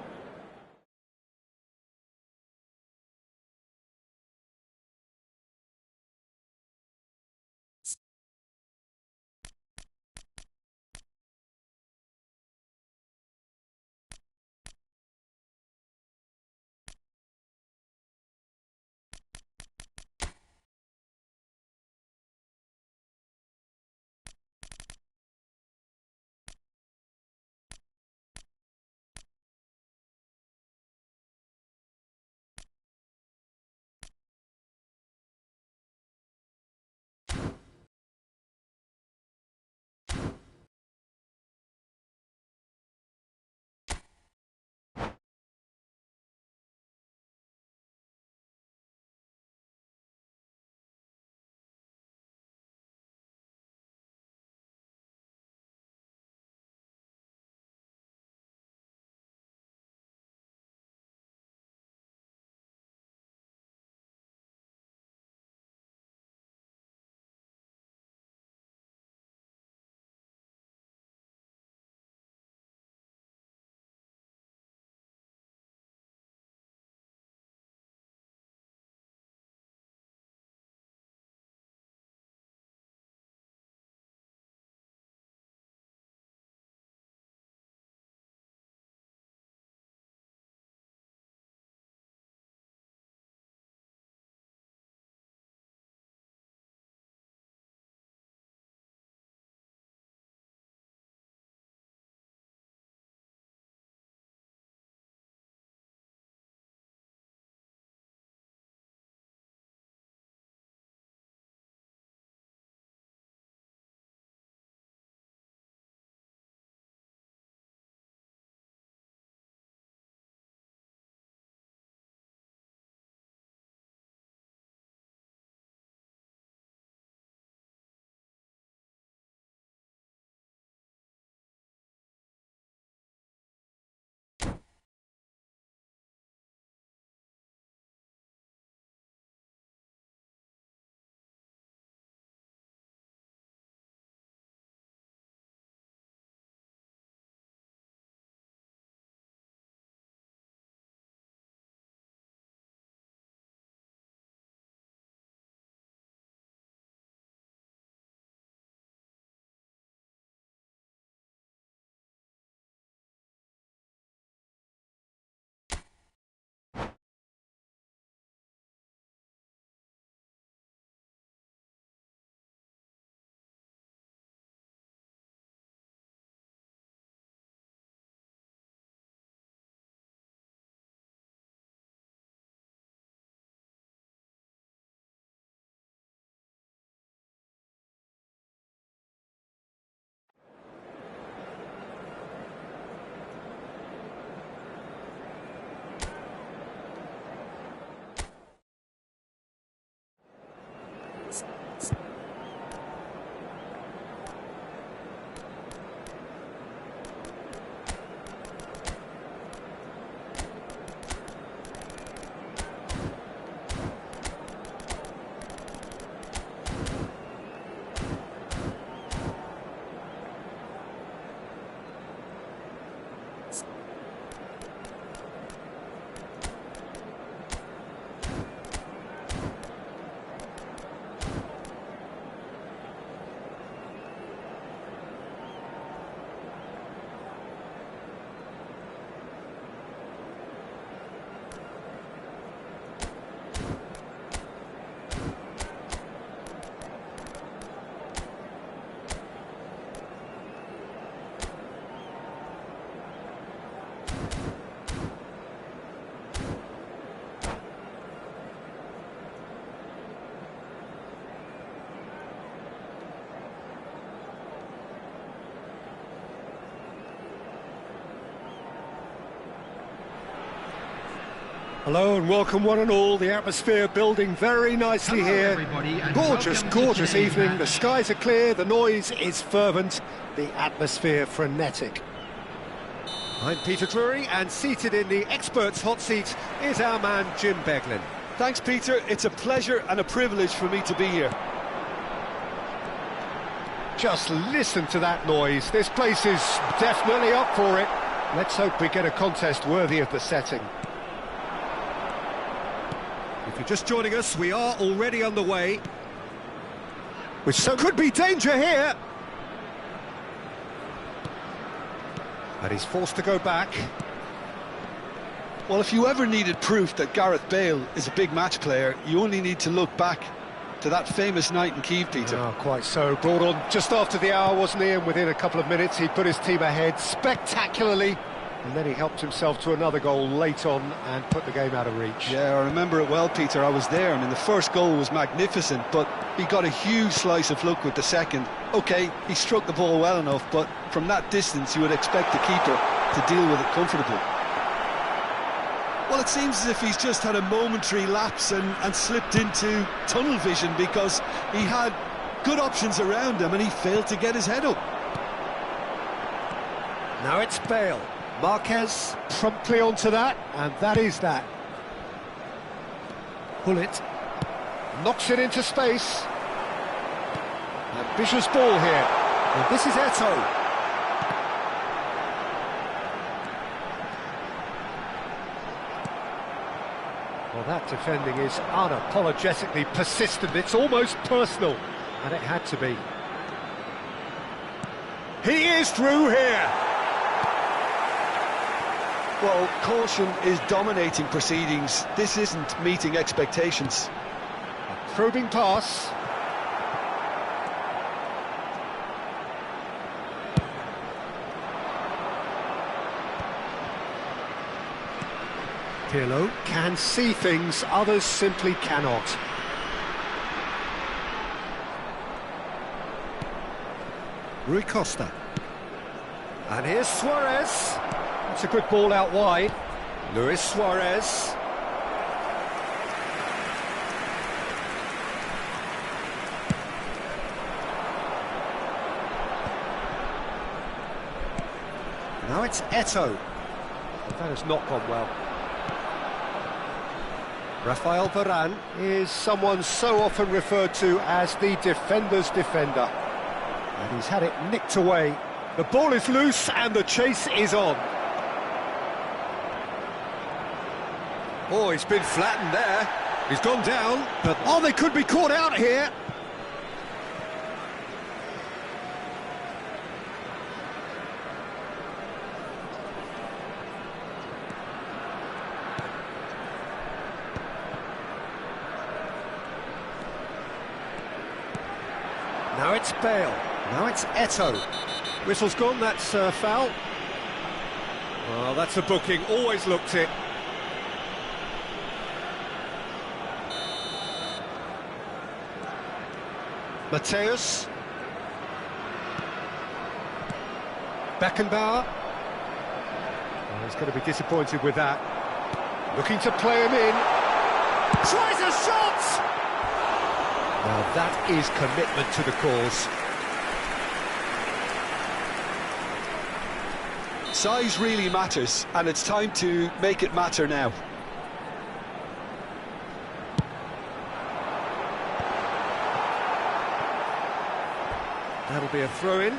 Hello and welcome one and all. The atmosphere building very nicely Hello, here. everybody, and Gorgeous, welcome to gorgeous today's evening. match. The skies are clear, the noise is fervent, the atmosphere frenetic. I'm Peter Drury, and seated in the experts' hot seat is our man Jim Beglin. Thanks, Peter. It's a pleasure and a privilege for me to be here. Just listen to that noise. This place is definitely up for it. Let's hope we get a contest worthy of the setting. If you're just joining us, we are already underway. Which could be danger here. And he's forced to go back. Well, if you ever needed proof that Gareth Bale is a big match player, you only need to look back to that famous night in Kiev, Peter. Oh, quite so. Brought on just after the hour, wasn't he? And within a couple of minutes, he put his team ahead spectacularly. And then he helped himself to another goal late on and put the game out of reach. Yeah, I remember it well, Peter. I was there. I mean, the first goal was magnificent, but he got a huge slice of luck with the second. OK, he struck the ball well enough, but from that distance, you would expect the keeper to deal with it comfortably. Well, it seems as if he's just had a momentary lapse and slipped into tunnel vision, because he had good options around him and he failed to get his head up. Now it's Bale. Marquez promptly onto that, and that is that. Hullet knocks it into space. Ambitious ball here. And this is Eto'o. Well, that defending is unapologetically persistent. It's almost personal, and it had to be. He is through here. Well, caution is dominating proceedings. This isn't meeting expectations. A probing pass. Pirlo can see things others simply cannot. Rui Costa. And here's Suarez. That's a good ball out wide. Luis Suarez. Now it's Eto'o. But that has not gone well. Rafael Varane is someone so often referred to as the defender's defender. And he's had it nicked away. The ball is loose and the chase is on. Oh, he's been flattened there. He's gone down, but oh, they could be caught out here. Now it's Bale. Now it's Eto'o. Whistle's gone, that's foul. Well, that's a booking, always looked it. Mateus. Beckenbauer. Oh, he's going to be disappointed with that. Looking to play him in. Tries a shot! Now that is commitment to the cause. Size really matters, and it's time to make it matter now. That'll be a throw-in.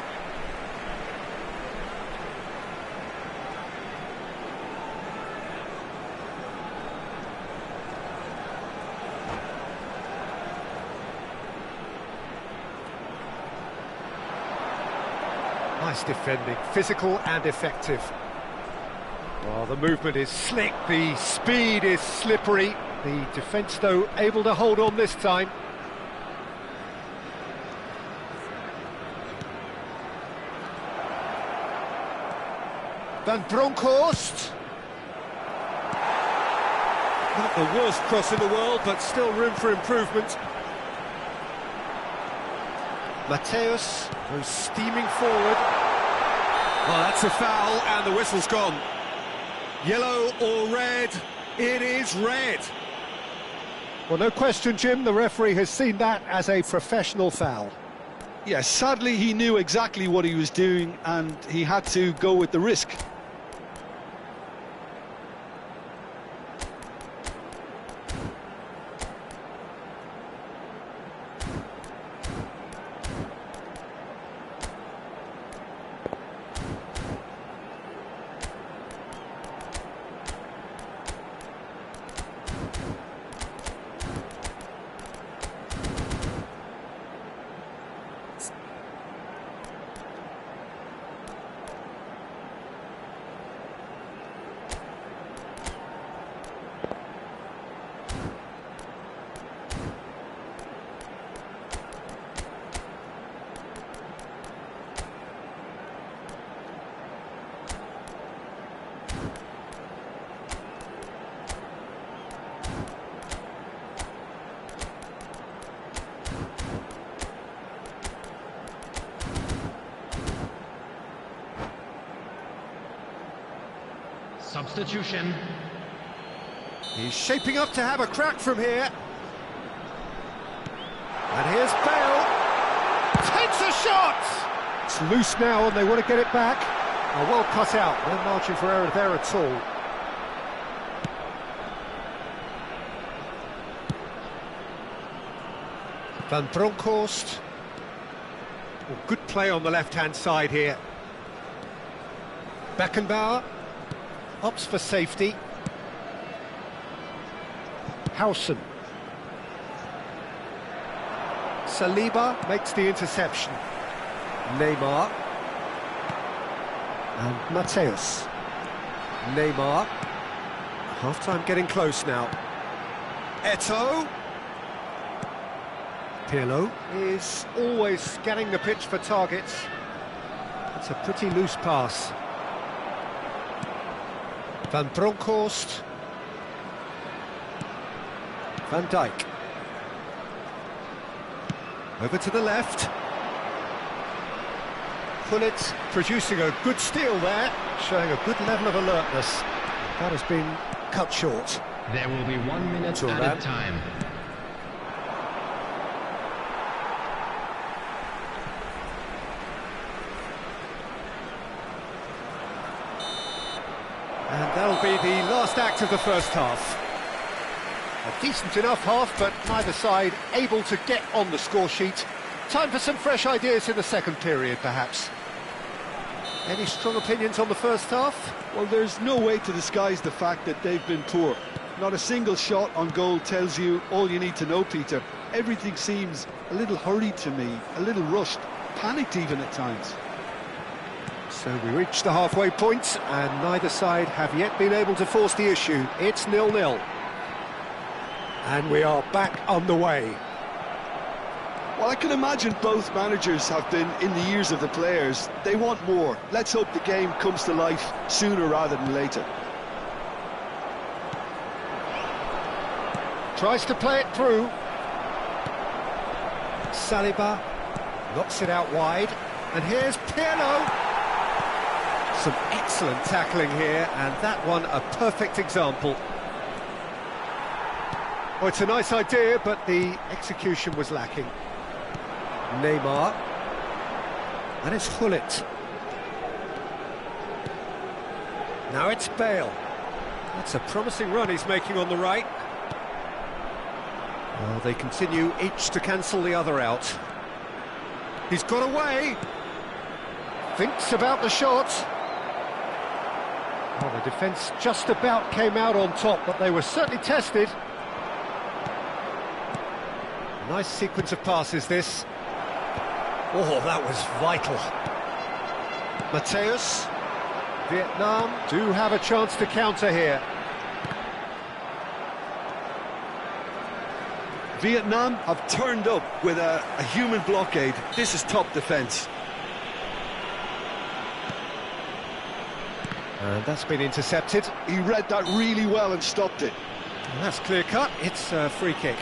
Nice defending, physical and effective. Well, the movement is slick, the speed is slippery. The defence, though, able to hold on this time. Van Bronckhorst. Not the worst cross in the world, but still room for improvement. Mateus goes steaming forward. Oh, that's a foul, and the whistle's gone. Yellow or red, It is red. Well, no question, Jim, the referee has seen that as a professional foul. Yeah, sadly he knew exactly what he was doing and he had to go with the risk. Substitution. He's shaping up to have a crack from here. And here's Bale. Takes a shot! It's loose now and they want to get it back. Oh, well cut out. No margin for error there at all. Van Bronckhorst. Oh, good play on the left-hand side here. Beckenbauer. Opts for safety. Howson. Saliba makes the interception. Neymar. And Mateus. Neymar. Half-time getting close now. Eto'o. Pirlo is always scanning the pitch for targets. It's a pretty loose pass. Van Bronckhorst. Van Dijk. Over to the left. Gullit producing a good steal there, showing a good level of alertness. That has been cut short. There will be 1 minute added time. And that'll be the last act of the first half. A decent enough half, but neither side able to get on the score sheet. Time for some fresh ideas in the second period, perhaps. Any strong opinions on the first half? Well, there's no way to disguise the fact that they've been poor. Not a single shot on goal tells you all you need to know, Peter. Everything seems a little hurried to me, a little rushed, panicked even at times. So we reach the halfway point, and neither side have yet been able to force the issue. It's 0-0. And we are back underway. Well, I can imagine both managers have been in the ears of the players. They want more. Let's hope the game comes to life sooner rather than later. Tries to play it through. Saliba knocks it out wide. And here's Pirlo. Some excellent tackling here, and that one a perfect example. Well, it's a nice idea, but the execution was lacking. Neymar. And it's Gullit. Now it's Bale. That's a promising run he's making on the right. Well, they continue each to cancel the other out. He's got away. Thinks about the shot. Well, the defence just about came out on top, but they were certainly tested. Nice sequence of passes, this. Oh, that was vital. Mateus. Vietnam do have a chance to counter here. Vietnam have turned up with a human blockade. This is top defence. And that's been intercepted. He read that really well and stopped it. And that's clear cut. It's a free kick.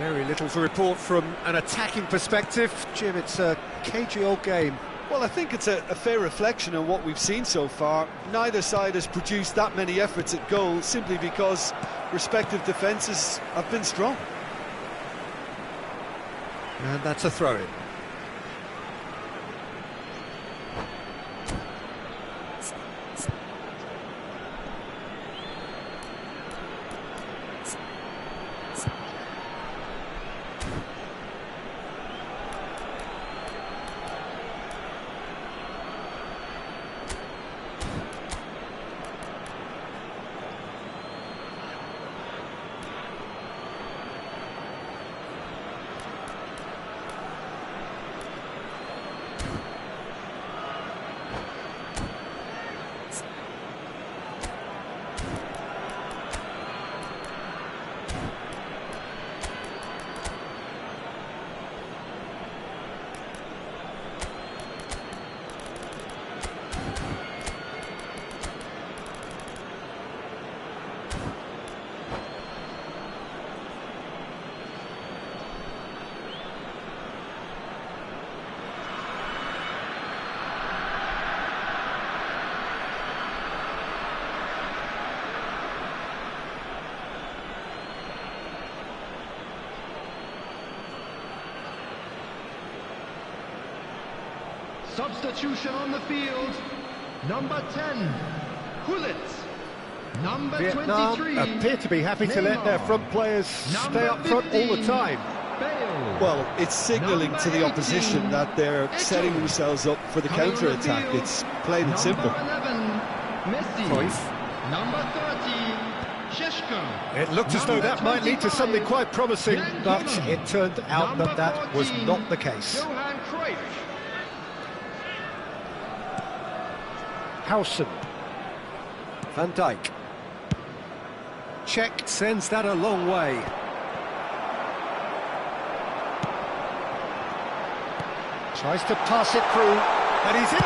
Very little to report from an attacking perspective. Jim, it's a cagey old game. Well, I think it's a fair reflection on what we've seen so far. Neither side has produced that many efforts at goal simply because respective defences have been strong. And that's a throw-in. Substitution on the field. Number 10, Hullet. Number Vietnam 23, appear to be happy to let their front players stay up front all the time. Bale. Well, it's signalling to the opposition that they're setting themselves up for the counter-attack. It's plain and simple. Number 11, Messi. Cruyff. Number 30, Sheshko. It looked as though that might lead to something quite promising, but it turned out that that was not the case. Johan Cruyff. Howson. Van Dijk. Czech sends that a long way. Tries to pass it through, and he's in.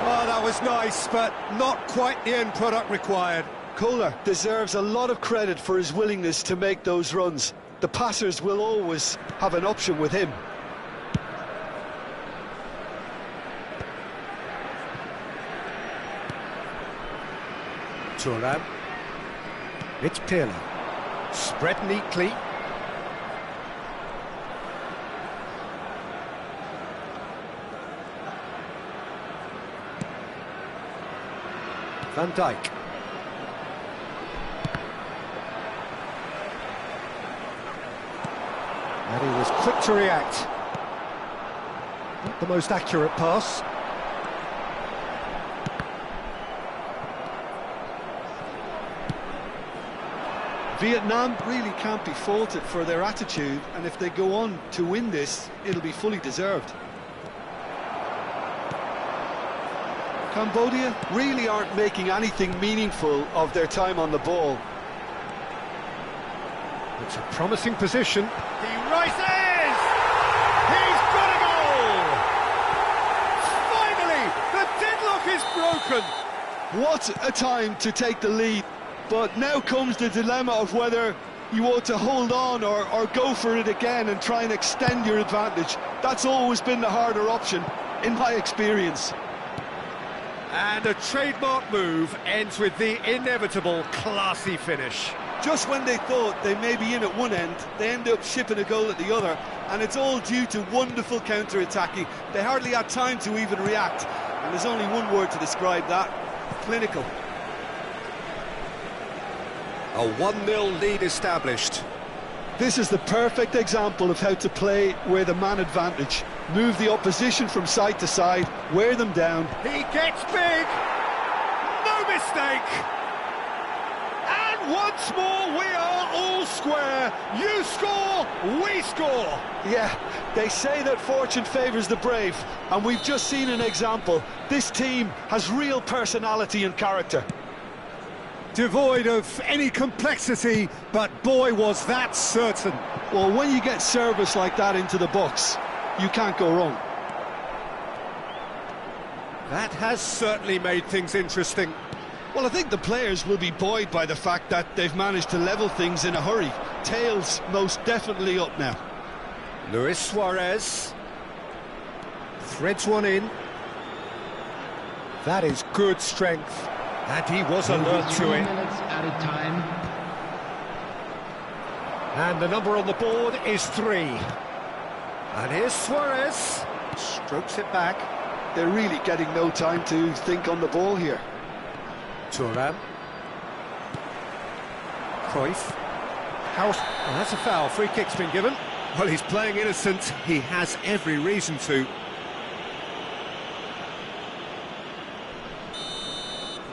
Oh, that was nice, but not quite the end product required. Kohler deserves a lot of credit for his willingness to make those runs. The passers will always have an option with him. Thuram. It's Pirlo. Spread neatly. Van Dijk. And he was quick to react. Not the most accurate pass. Vietnam really can't be faulted for their attitude, and if they go on to win this, it'll be fully deserved. Cambodia really aren't making anything meaningful of their time on the ball. It's a promising position. He rises! He's got a goal! Finally, the deadlock is broken! What a time to take the lead. But now comes the dilemma of whether you ought to hold on or go for it again and try and extend your advantage. That's always been the harder option, in my experience. And a trademark move ends with the inevitable classy finish. Just when they thought they may be in at one end, they end up shipping a goal at the other, and it's all due to wonderful counter-attacking. They hardly had time to even react, and there's only one word to describe that: clinical. A 1-0 lead established. This is the perfect example of how to play with a man advantage. Move the opposition from side to side, wear them down. He gets big! No mistake! And once more we are all square. You score, we score! Yeah, they say that fortune favours the brave, and we've just seen an example. This team has real personality and character. Devoid of any complexity, but boy was that certain. Well, when you get service like that into the box, you can't go wrong. That has certainly made things interesting. Well, I think the players will be buoyed by the fact that they've managed to level things in a hurry. tail's most definitely up now. Luis Suarez threads one in. That is good strength, and he was alert to 2 it. minutes added time. And the number on the board is 3. And here's Suarez, strokes it back. They're really getting no time to think on the ball here. Thuram. Cruyff. House. And that's a foul. Free kick's been given. Well, he's playing innocent. He has every reason to.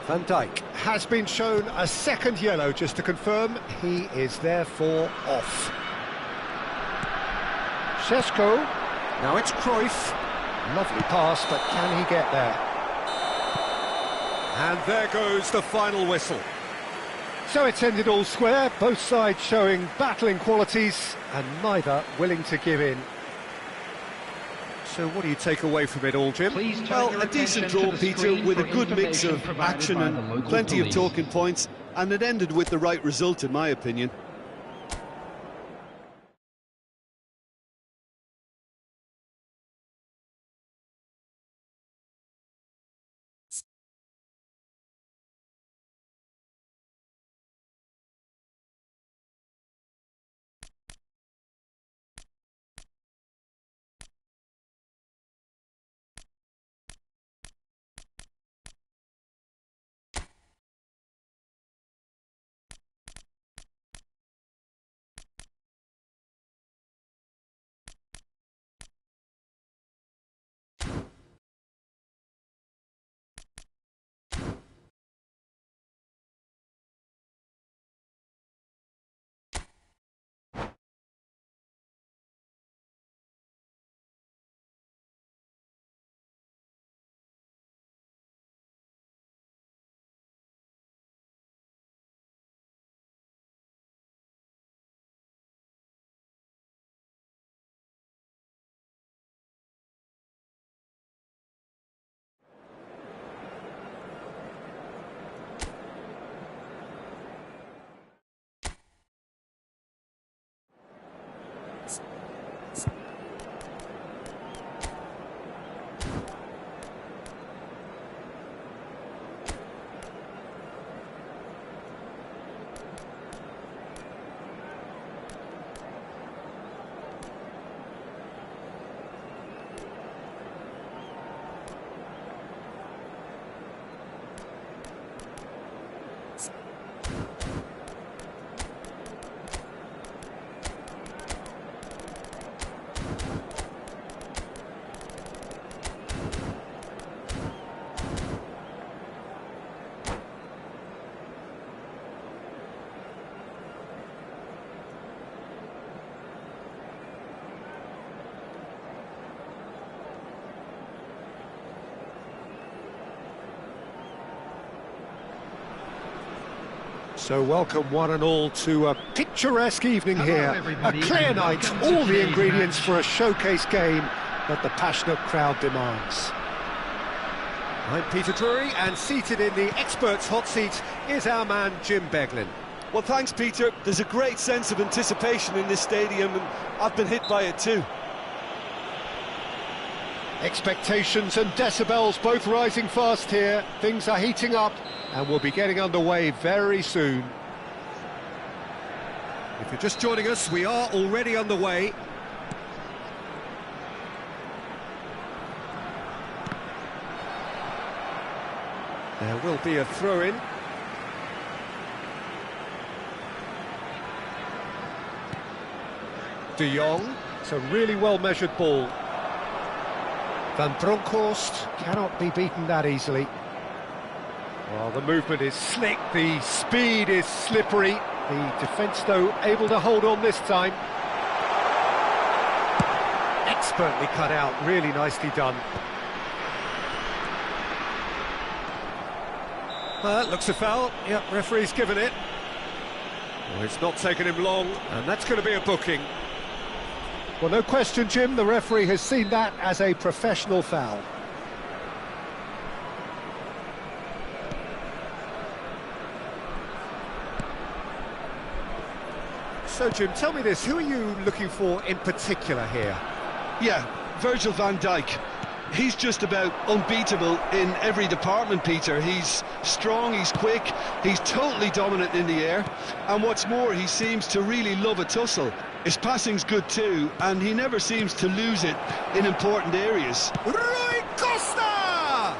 Van Dijk has been shown a second yellow, just to confirm. He is therefore off. Šeško. Now it's Cruyff. Lovely pass, but can he get there? And there goes the final whistle. So it's ended all square, both sides showing battling qualities and neither willing to give in. So what do you take away from it all, Jim? Please turn Well, your a decent attention to draw, the Peter, screen with a for good mix information of provided action by the and local plenty police. of talking points, and it ended with the right result, in my opinion. So welcome one and all to a picturesque evening Hello, here. A everybody, clear and night, welcome to all the today's ingredients match. for a showcase game that the passionate crowd demands. I'm Peter Drury, and seated in the experts' hot seat is our man Jim Beglin. Well, thanks, Peter. There's a great sense of anticipation in this stadium, and I've been hit by it too. Expectations and decibels both rising fast here. Things are heating up and we'll be getting underway very soon. If you're just joining us, we are already underway. There will be a throw-in. De Jong, it's a really well-measured ball. Van Bronckhorst cannot be beaten that easily. Well, the movement is slick, the speed is slippery. The defence, though, able to hold on this time. Expertly cut out, really nicely done. Looks a foul. Yep, referee's given it. Well, it's not taken him long, and that's going to be a booking. Well, no question, Jim, the referee has seen that as a professional foul. So, Jim, tell me this, who are you looking for in particular here? Yeah, Virgil van Dijk. He's just about unbeatable in every department, Peter. He's strong, he's quick, he's totally dominant in the air, and what's more, he seems to really love a tussle. His passing's good too, and he never seems to lose it in important areas. Rui Costa!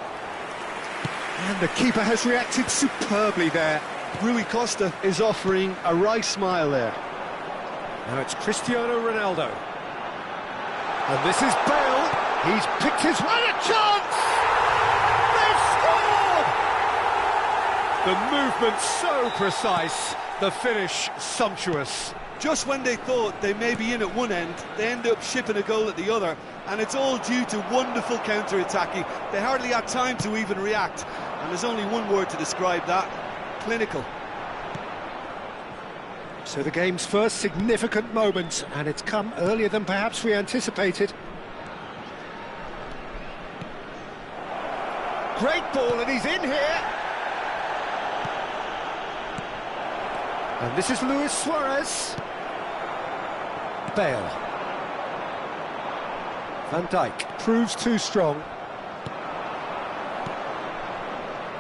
And the keeper has reacted superbly there. Rui Costa is offering a right smile there. Now it's Cristiano Ronaldo. And this is Bale. He's picked his way, a chance! They've scored! The movement so precise, the finish sumptuous. Just when they thought they may be in at one end, they end up shipping a goal at the other, and it's all due to wonderful counter-attacking. They hardly had time to even react, and there's only one word to describe that: clinical. So the game's first significant moment, and it's come earlier than perhaps we anticipated. Great ball, and he's in here. And this is Luis Suarez. Bale. Van Dijk proves too strong.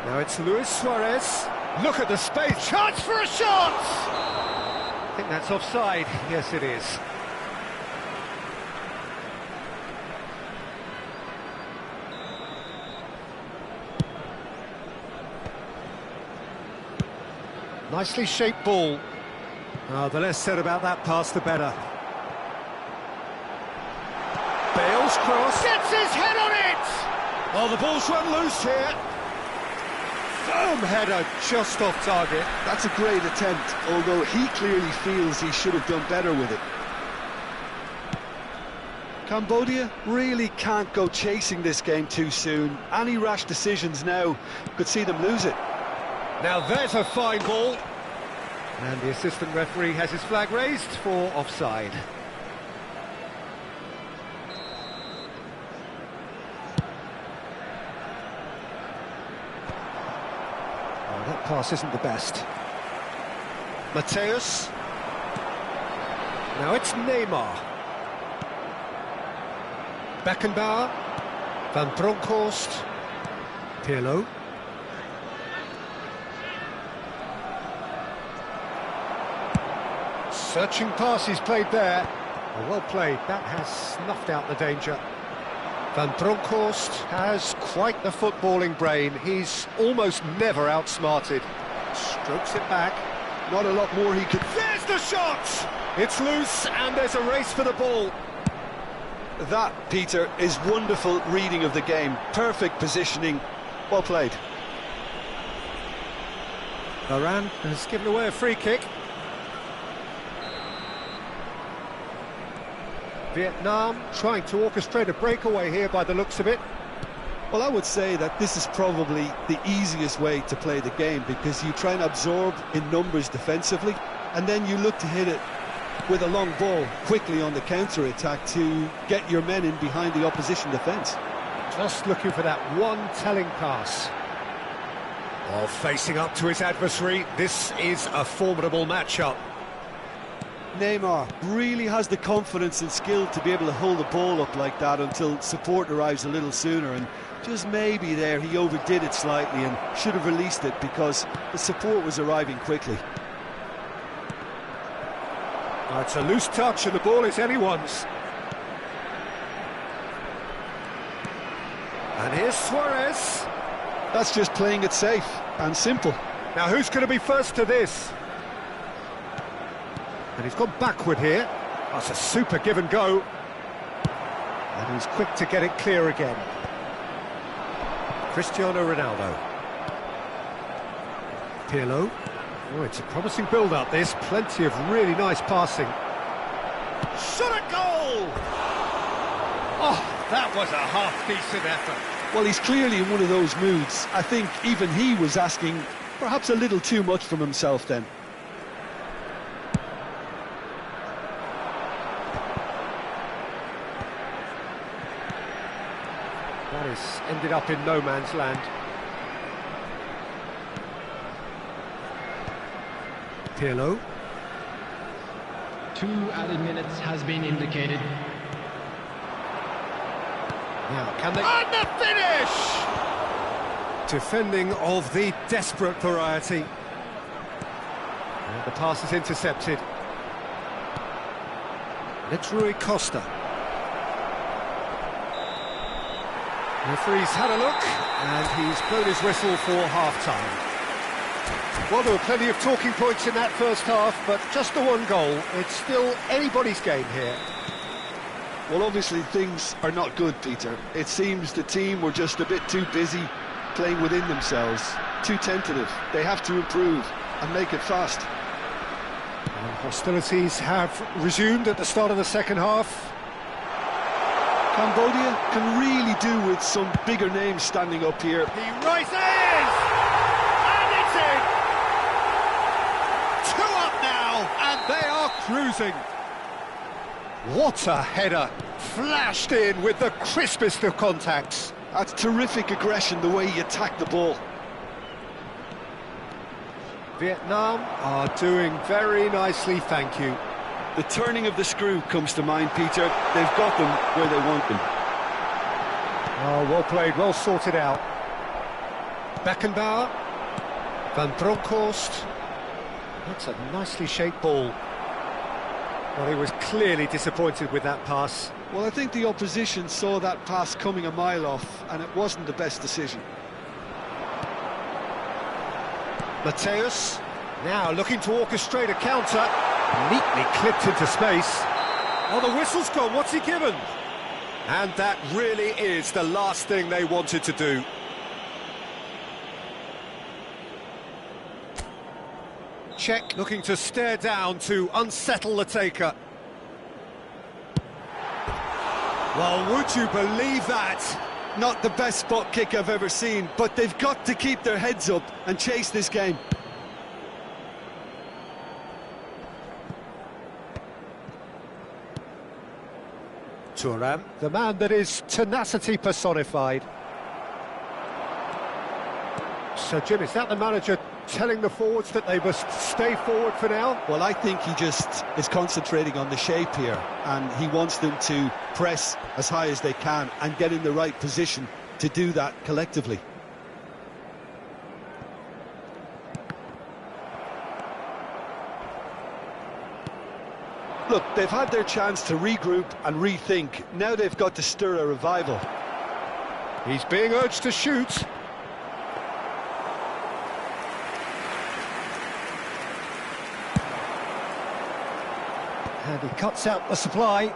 Now it's Luis Suarez. Look at the space. Chance for a shot! I think that's offside. Yes, it is. Nicely shaped ball. Oh, the less said about that pass, the better. Bale's cross. Gets his head on it! Oh, the ball's run loose here. Firm header, just off target. That's a great attempt, although he clearly feels he should have done better with it. Cambodia really can't go chasing this game too soon. Any rash decisions now could see them lose it. Now there's a fine ball. And the assistant referee has his flag raised for offside. Oh, that pass isn't the best. Mateus. Now it's Neymar. Beckenbauer. Van Bronckhorst. Pirlo. Searching pass he's played there. Oh, well played, that has snuffed out the danger. Van Bronckhorst has quite the footballing brain. He's almost never outsmarted. Strokes it back. Not a lot more he could... There's the shot! It's loose and there's a race for the ball. That, Peter, is wonderful reading of the game. Perfect positioning. Well played. Varane has given away a free kick. Vietnam trying to orchestrate a breakaway here by the looks of it. Well, I would say that this is probably the easiest way to play the game, because you try and absorb in numbers defensively, and then you look to hit it with a long ball quickly on the counter-attack to get your men in behind the opposition defence. Just looking for that one telling pass. Oh, facing up to his adversary, this is a formidable matchup. Neymar really has the confidence and skill to be able to hold the ball up like that until support arrives a little sooner, and just maybe there he overdid it slightly and should have released it because the support was arriving quickly. Oh, it's a loose touch and the ball is anyone's. And here's Suarez. That's just playing it safe and simple. Now who's going to be first to this? And he's gone backward here. That's a super give and go. And he's quick to get it clear again. Cristiano Ronaldo. Pirlo. Oh, it's a promising build-up, this. Plenty of really nice passing. Shot a goal! Oh, that was a half-decent effort. Well, he's clearly in one of those moods. I think even he was asking perhaps a little too much from himself then. That has ended up in no man's land. Pirlo. 2 added minutes has been indicated. Now, can they... And the finish! Defending of the desperate variety. And the pass is intercepted. It's Rui Costa. The referee's had a look, and he's blown his whistle for half-time. Well, there were plenty of talking points in that first half, but just the one goal. It's still anybody's game here. Well, obviously things are not good, Peter. It seems the team were just a bit too busy playing within themselves, too tentative. They have to improve and make it fast. And hostilities have resumed at the start of the second half. Cambodia can really do with some bigger names standing up here. He rises! And it's in! 2 up now, and they are cruising. What a header! Flashed in with the crispest of contacts. That's terrific aggression, the way he attacked the ball. Vietnam are doing very nicely, thank you. The turning of the screw comes to mind, Peter. They've got them where they want them. Oh, well played, well sorted out. Beckenbauer. Van Bronckhorst. That's a nicely shaped ball. Well, he was clearly disappointed with that pass. Well, I think the opposition saw that pass coming a mile off, and it wasn't the best decision. Mateus, now looking to orchestrate a counter. Neatly clipped into space. Oh, the whistle's gone, what's he given? And that really is the last thing they wanted to do. Czech looking to stare down to unsettle the taker. Well, would you believe that? Not the best spot kick I've ever seen, but they've got to keep their heads up and chase this game. Thuram, the man that is tenacity personified. So, Jim, is that the manager telling the forwards that they must stay forward for now? Well, I think he just is concentrating on the shape here, and he wants them to press as high as they can and get in the right position to do that collectively. Look, they've had their chance to regroup and rethink. Now they've got to stir a revival. He's being urged to shoot. And he cuts out the supply. You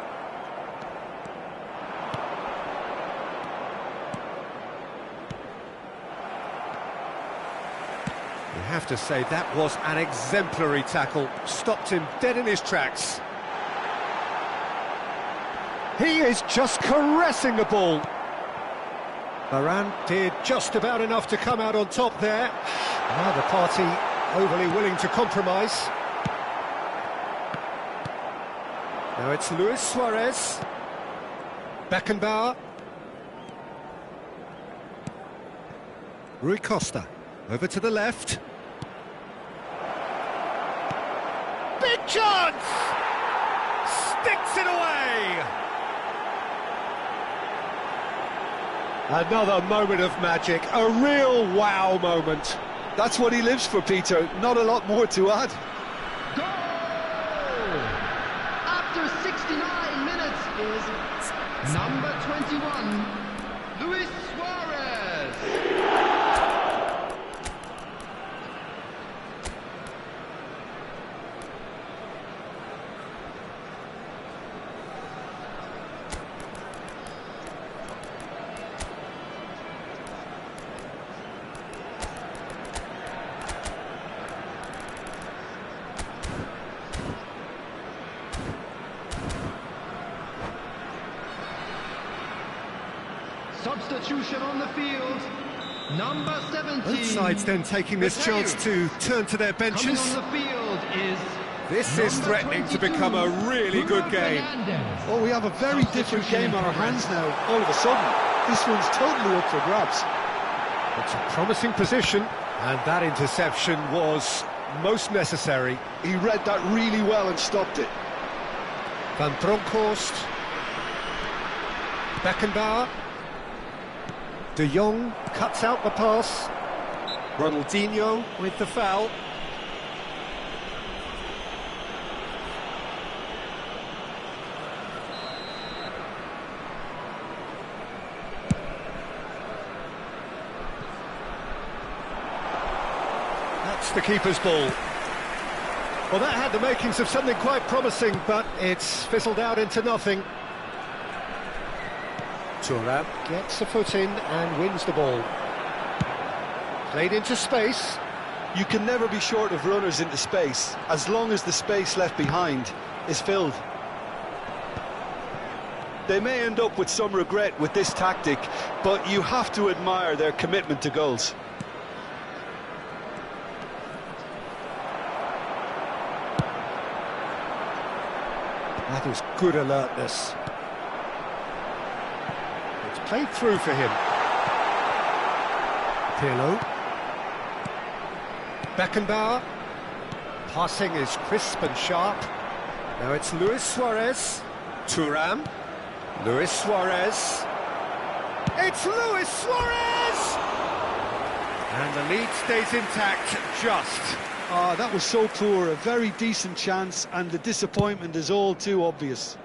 have to say that was an exemplary tackle. Stopped him dead in his tracks. He is just caressing the ball. Varane did just about enough to come out on top there. Now the party overly willing to compromise. Now it's Luis Suarez. Beckenbauer. Rui Costa. Over to the left. Big chance! Sticks it away! Another moment of magic, a real wow moment. That's what he lives for, Peter. Not a lot more to add. Goal! After 69 minutes is number 21, Luis Suarez. Substitution on the field, number 17. Both sides then taking this chance to turn to their Coming benches. on the field is This is threatening to become a really good game. Oh, we have a very different game on our hands now, all of a sudden. This one's totally up for grabs. It's a promising position, and that interception was most necessary. He read that really well and stopped it. Van Bronckhorst. Beckenbauer. De Jong cuts out the pass. Ronaldinho with the foul. That's the keeper's ball. Well, that had the makings of something quite promising, but it's fizzled out into nothing. Thuram gets a foot in and wins the ball. Played into space. You can never be short of runners into space, as long as the space left behind is filled. They may end up with some regret with this tactic, but you have to admire their commitment to goals. That is good alertness. It's played through for him. Pirlo. Beckenbauer. Passing is crisp and sharp. Now it's Luis Suarez. Thuram. Luis Suarez. It's Luis Suarez! And the lead stays intact, just. That was so poor, a very decent chance, and the disappointment is all too obvious.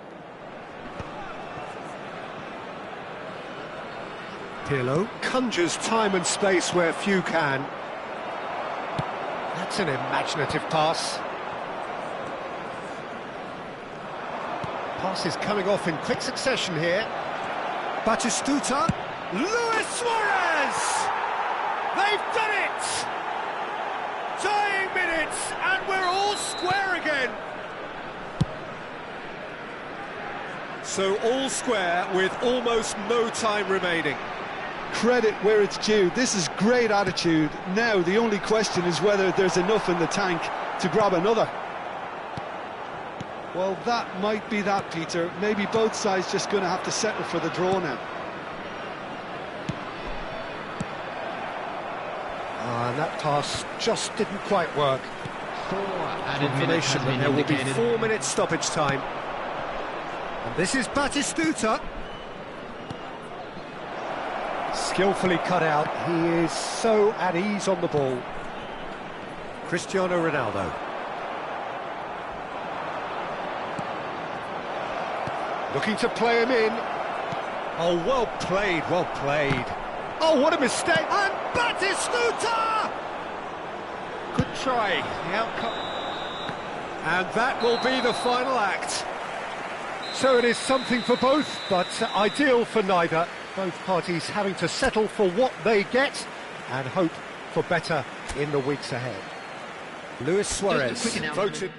Pirlo conjures time and space where few can. That's an imaginative pass. Pass is coming off in quick succession here. Batistuta. Luis Suarez! They've done it! Dying minutes, and we're all square again. So all square with almost no time remaining. Credit where it's due. This is great attitude. Now the only question is whether there's enough in the tank to grab another. Well, that might be that, Peter. Maybe both sides just going to have to settle for the draw now. And that pass just didn't quite work. 4 added minutes has been There will be indicated. 4 minutes stoppage time. And this is Batistuta. Skillfully cut out. He is so at ease on the ball. Cristiano Ronaldo. Looking to play him in. Oh, well played, well played. Oh, what a mistake! And Batistuta! Good try. The outcome. And that will be the final act. So it is something for both, but ideal for neither. Both parties having to settle for what they get and hope for better in the weeks ahead. Luis Suarez Just a quick announcement. voted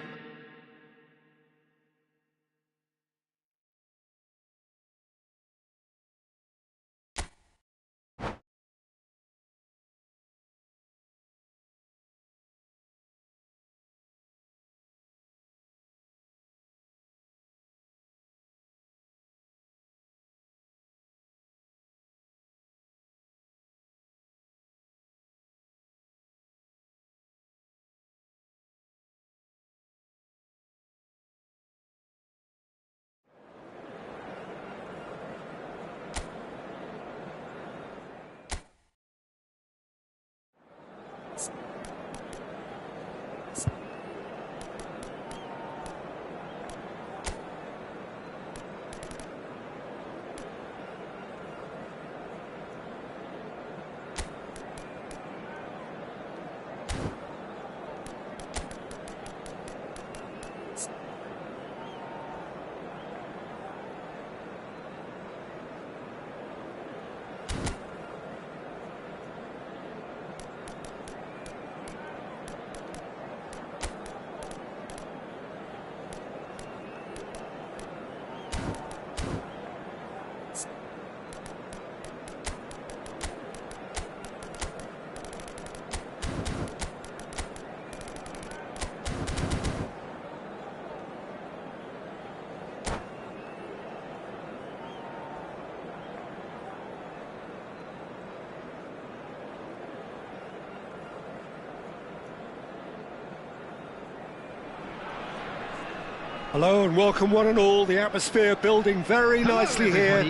Hello and welcome one and all. The atmosphere building very nicely here.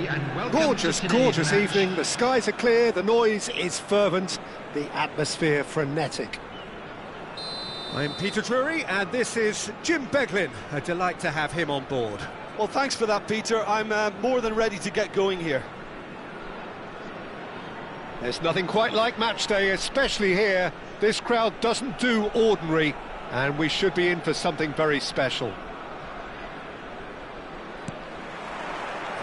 Gorgeous, gorgeous evening. The skies are clear, the noise is fervent, the atmosphere frenetic. I'm Peter Drury and this is Jim Beglin. A delight to have him on board. Well, thanks for that, Peter. I'm more than ready to get going here. There's nothing quite like match day, especially here. This crowd doesn't do ordinary, and we should be in for something very special.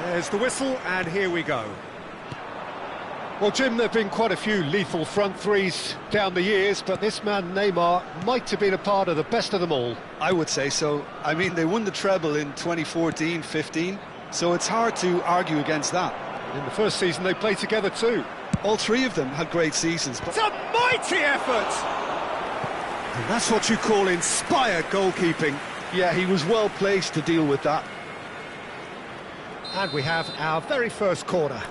There's the whistle, and here we go. Well, Jim, there have been quite a few lethal front threes down the years, but this man, Neymar, might have been a part of the best of them all. I would say so. I mean, they won the treble in 2014-15, so it's hard to argue against that. In the first season, they played together too. All three of them had great seasons. It's a mighty effort! And that's what you call inspired goalkeeping. Yeah, he was well placed to deal with that. And we have our very first corner.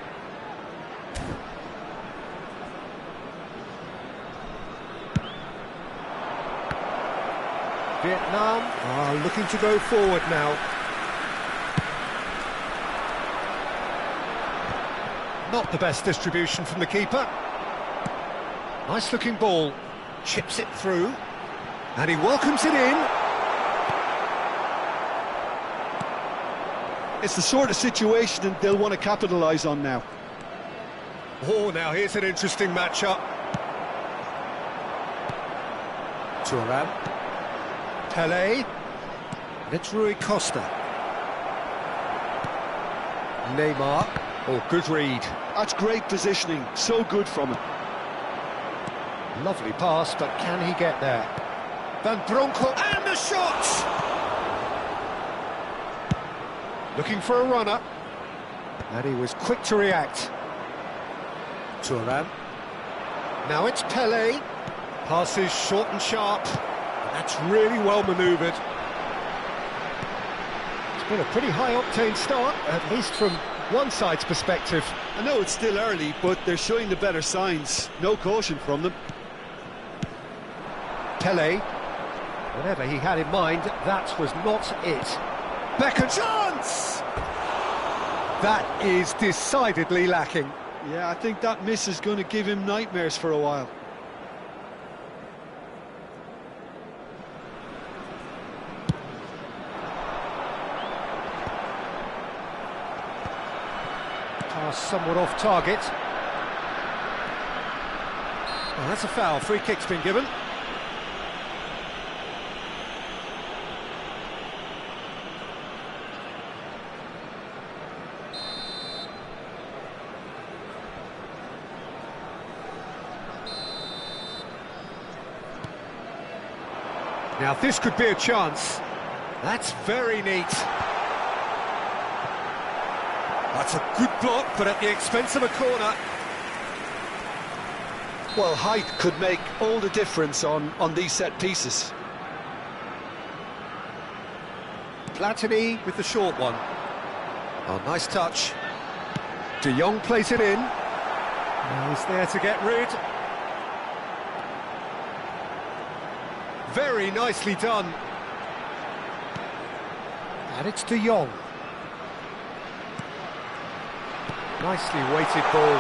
Vietnam are looking to go forward now. Not the best distribution from the keeper. Nice looking ball. Chips it through. And he welcomes it in. It's the sort of situation that they'll want to capitalise on now. Oh, now here's an interesting matchup. Thuram. Pelé. And it's Rui Costa. Neymar. Oh, good read. That's great positioning. So good from him. Lovely pass, but can he get there? Van Bronckhorst. And the shot! Looking for a runner. And he was quick to react. Thuram. Now it's Pelé. Passes short and sharp. That's really well manoeuvred. It's been a pretty high-octane start, at least from one side's perspective. I know it's still early, but they're showing the better signs. No caution from them. Pelé. Whatever he had in mind, that was not it. Beckham chance! That is decidedly lacking. Yeah, I think that miss is going to give him nightmares for a while. Pass somewhat off target. Well, that's a foul. Free kick's been given. Now this could be a chance. That's very neat. That's a good block, but at the expense of a corner. Well, height could make all the difference on these set pieces. Platini with the short one. Oh, nice touch. De Jong plays it in. Now he's there to get rid. Very nicely done. And it's De Jong. Nicely weighted ball.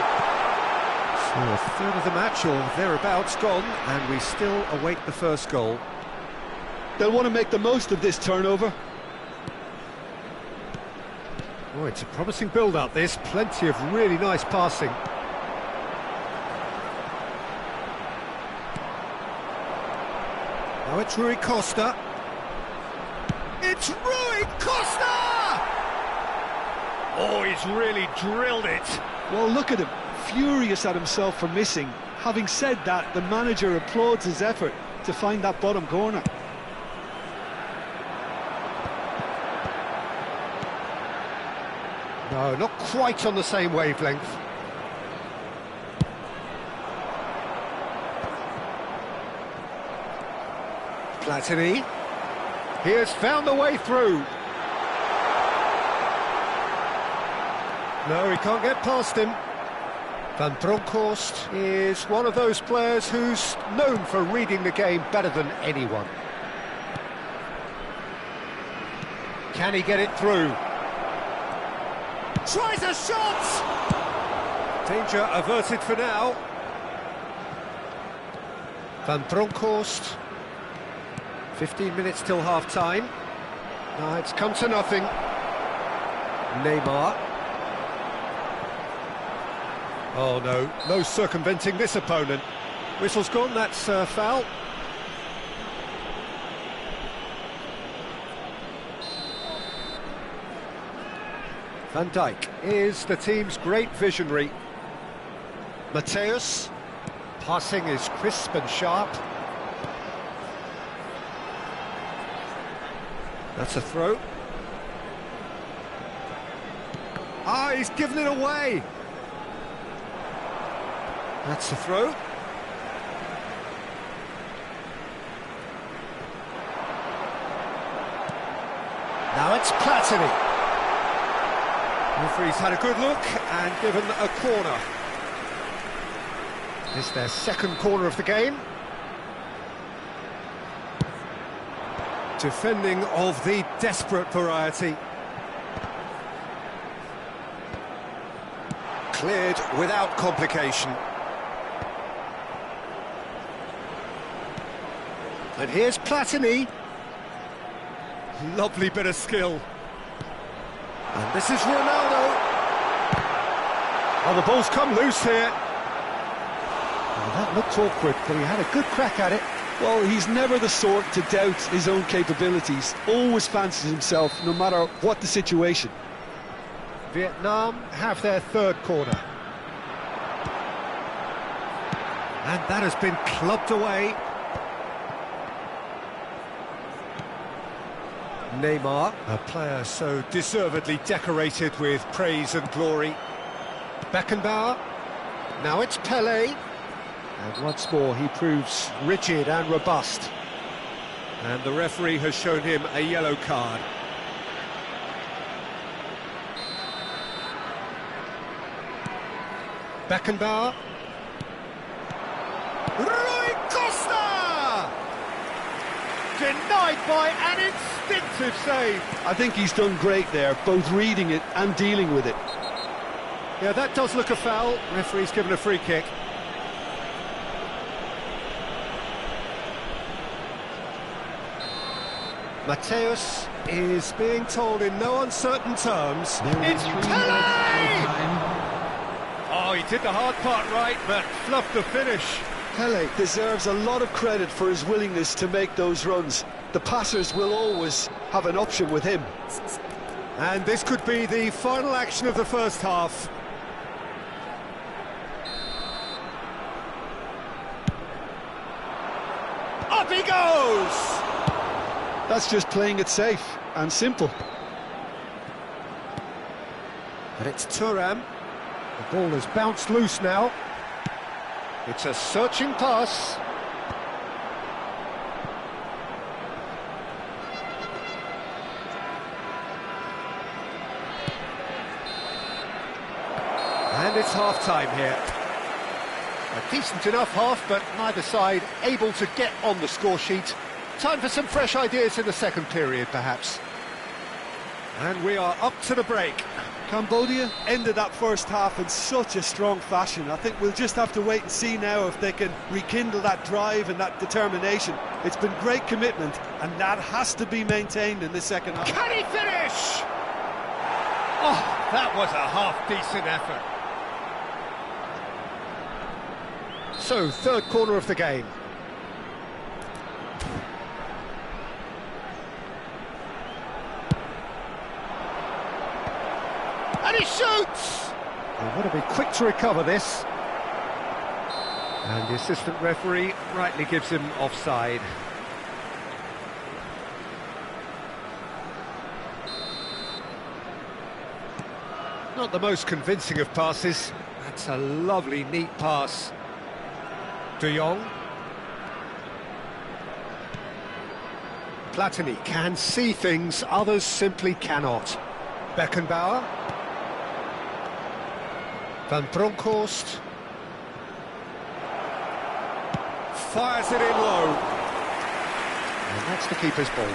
So a third of the match or thereabouts gone, and we still await the first goal. They'll want to make the most of this turnover. Oh, it's a promising build-up this. Plenty of really nice passing. Now it's Rui Costa. It's Rui Costa! Oh, he's really drilled it. Well, look at him, furious at himself for missing. Having said that, the manager applauds his effort to find that bottom corner. No, not quite on the same wavelength. Platini. He has found the way through. No, he can't get past him. Van Bronckhorst is one of those players who's known for reading the game better than anyone. Can he get it through? Tries a shot! Danger averted for now. Van Bronckhorst. 15 minutes till half-time. No, it's come to nothing. Neymar. Oh no, no circumventing this opponent. Whistle's gone, that's foul. Van Dijk is the team's great visionary. Mateus. Passing is crisp and sharp. That's a throw. Ah, he's given it away. That's a throw. Now it's Platini. Referee's had a good look and given a corner. This is their second corner of the game. Defending of the desperate variety. Cleared without complication. And here's Platini. Lovely bit of skill. And this is Ronaldo. Oh, the ball's come loose here. Well, that looked awkward, but he had a good crack at it. Well, he's never the sort to doubt his own capabilities. Always fancies himself, no matter what the situation. Vietnam have their third corner. And that has been clubbed away. Neymar, a player so deservedly decorated with praise and glory. Beckenbauer. Now it's Pelé. And once more he proves rigid and robust. And the referee has shown him a yellow card. Beckenbauer. Rui Costa! Denied by an instinctive save. I think he's done great there, both reading it and dealing with it. Yeah, that does look a foul. Referee's given a free kick. Mateus is being told in no uncertain terms. It's Pelé! Oh, he did the hard part right, but fluffed the finish. Pelé deserves a lot of credit for his willingness to make those runs. The passers will always have an option with him. And this could be the final action of the first half. Up he goes! That's just playing it safe and simple. And it's Thuram. The ball has bounced loose now. It's a searching pass. And it's half-time here. A decent enough half, but neither side able to get on the score sheet. Time for some fresh ideas in the second period, perhaps. And we are up to the break. Cambodia ended that first half in such a strong fashion. I think we'll just have to wait and see now if they can rekindle that drive and that determination. It's been great commitment, and that has to be maintained in the second half. Can he finish? Oh, that was a half-decent effort. So, third corner of the game. And he shoots! They've got to be quick to recover this. And the assistant referee rightly gives him offside. Not the most convincing of passes. That's a lovely, neat pass. De Jong. Platini can see things others simply cannot. Beckenbauer. Van Bronckhorst. Fires it in low. And that's the keeper's ball.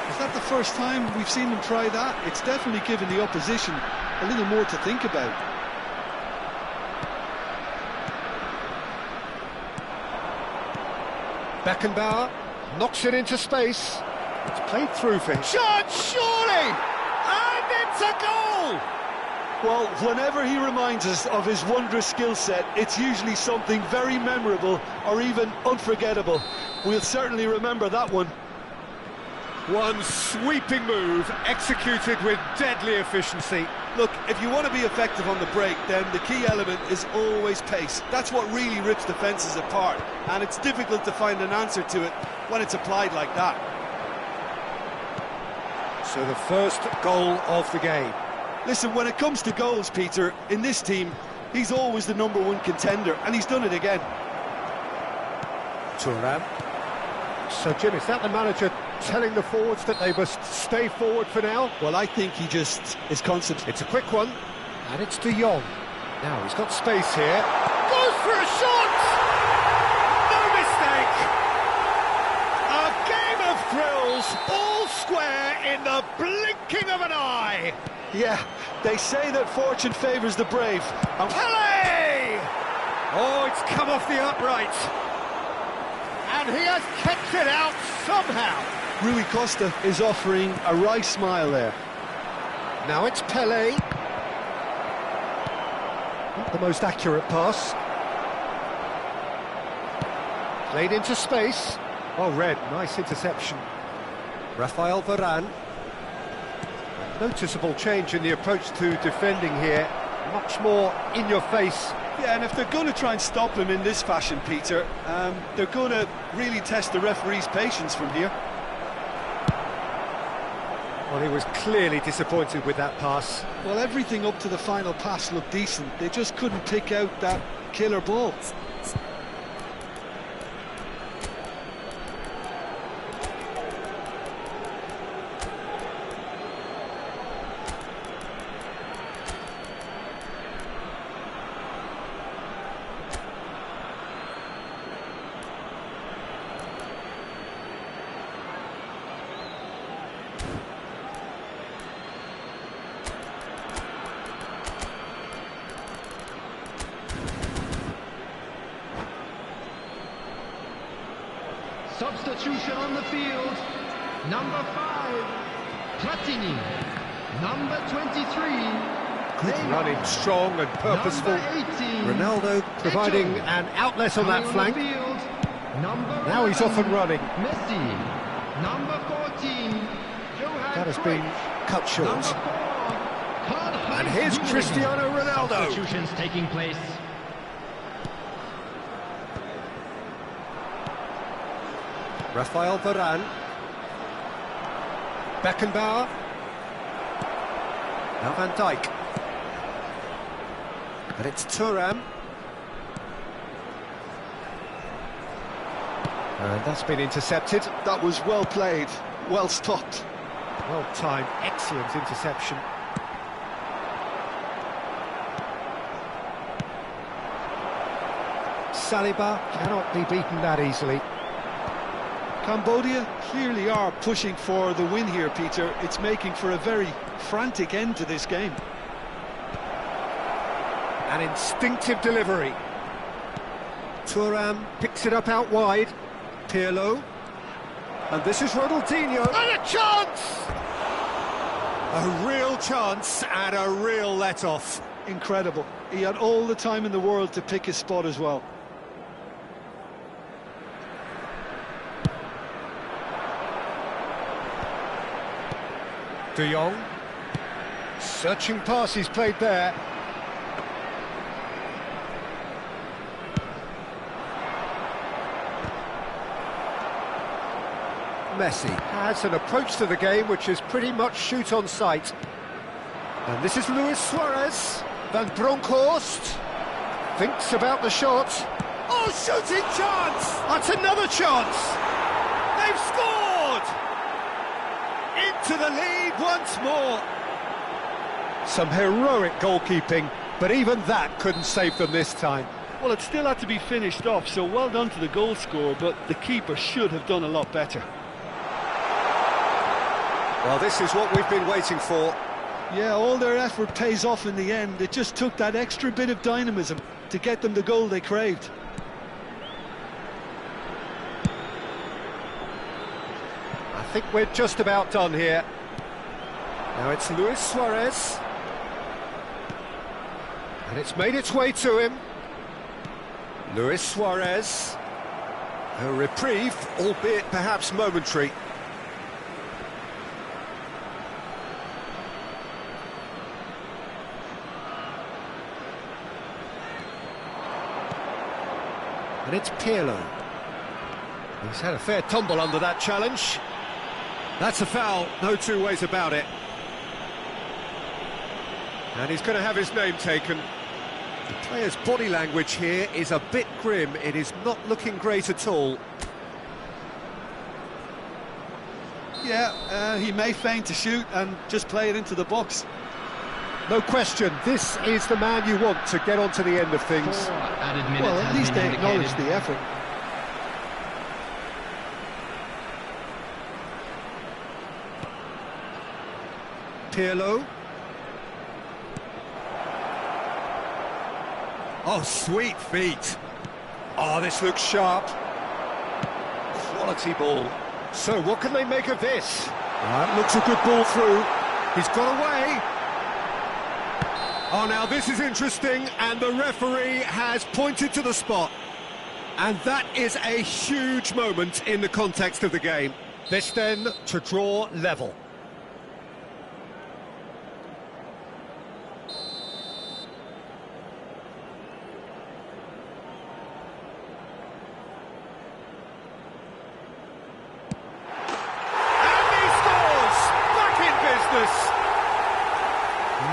Is that the first time we've seen them try that? It's definitely given the opposition a little more to think about. Beckenbauer knocks it into space. It's played through for him. Shot, surely! And it's a goal! Well, whenever he reminds us of his wondrous skill set, it's usually something very memorable or even unforgettable. We'll certainly remember that one. One sweeping move, executed with deadly efficiency. Look, if you want to be effective on the break, then the key element is always pace. That's what really rips defences apart, and it's difficult to find an answer to it when it's applied like that. So the first goal of the game. Listen, when it comes to goals, Peter, in this team, he's always the #1 contender, and he's done it again. Thuram. So, Jim, is that the manager telling the forwards that they must stay forward for now? Well, I think he just is constant. It's a quick one, and it's De Jong. Now he's got space here. Goes for a shot! No mistake! A game of thrills, all square in the blinking of an eye. Yeah, they say that fortune favours the brave. And Pele! Oh, it's come off the upright. And he has kept it out somehow. Rui Costa is offering a wry smile there. Now it's Pele. Not the most accurate pass. Played into space. Well read, nice interception. Rafael Varane. Noticeable change in the approach to defending here. Much more in your face. Yeah, and if they're going to try and stop him in this fashion, Peter, they're going to really test the referee's patience from here. Well, he was clearly disappointed with that pass. Well, everything up to the final pass looked decent. They just couldn't pick out that killer ball. Substitution on the field. Number 5, Platini. Number 23. Good running, strong and purposeful. Number 18, Ronaldo providing Echo. an outlet on that Coming flank. the field. Number Now he's 11, off and running. Messi. Number 14, Johan That has been Cruyff. cut short. Number 4, Karl-Heinz And here's Rummenigge. Cristiano Ronaldo. Substitutions taking place. Rafael Varane. Beckenbauer. Now Van Dijk. And it's Thuram. And that's been intercepted. That was well played, well stopped. Well timed, excellent interception. Saliba cannot be beaten that easily. Cambodia clearly are pushing for the win here, Peter. It's making for a very frantic end to this game. An instinctive delivery. Thuram picks it up out wide. Pirlo. And this is Ronaldinho. And a chance! A real chance and a real let-off. Incredible. He had all the time in the world to pick his spot as well. De Jong. Searching pass he's played there. Messi has an approach to the game which is pretty much shoot on sight. And this is Luis Suarez. Van Bronckhorst thinks about the shot. Oh, shooting chance! That's another chance! They've scored! Into the lead once more. Some heroic goalkeeping, but even that couldn't save them this time. Well, it still had to be finished off, so well done to the goal scorer, but the keeper should have done a lot better. Well, this is what we've been waiting for. Yeah, all their effort pays off in the end. It just took that extra bit of dynamism to get them the goal they craved. I think we're just about done here. Now it's Luis Suarez. And it's made its way to him. Luis Suarez. A reprieve, albeit perhaps momentary. And it's Pirlo. He's had a fair tumble under that challenge. That's a foul, no two ways about it. And he's going to have his name taken. The player's body language here is a bit grim. It is not looking great at all. Yeah, he may feign to shoot and just play it into the box. No question, this is the man you want to get onto the end of things. 4 added minutes Well, at has least been they acknowledge indicated. the effort. Pirlo. Oh, sweet feet. Oh, this looks sharp. Quality ball. So, what can they make of this? That looks a good ball through. He's got away. Oh, now this is interesting, and the referee has pointed to the spot. And that is a huge moment in the context of the game. This then to draw level.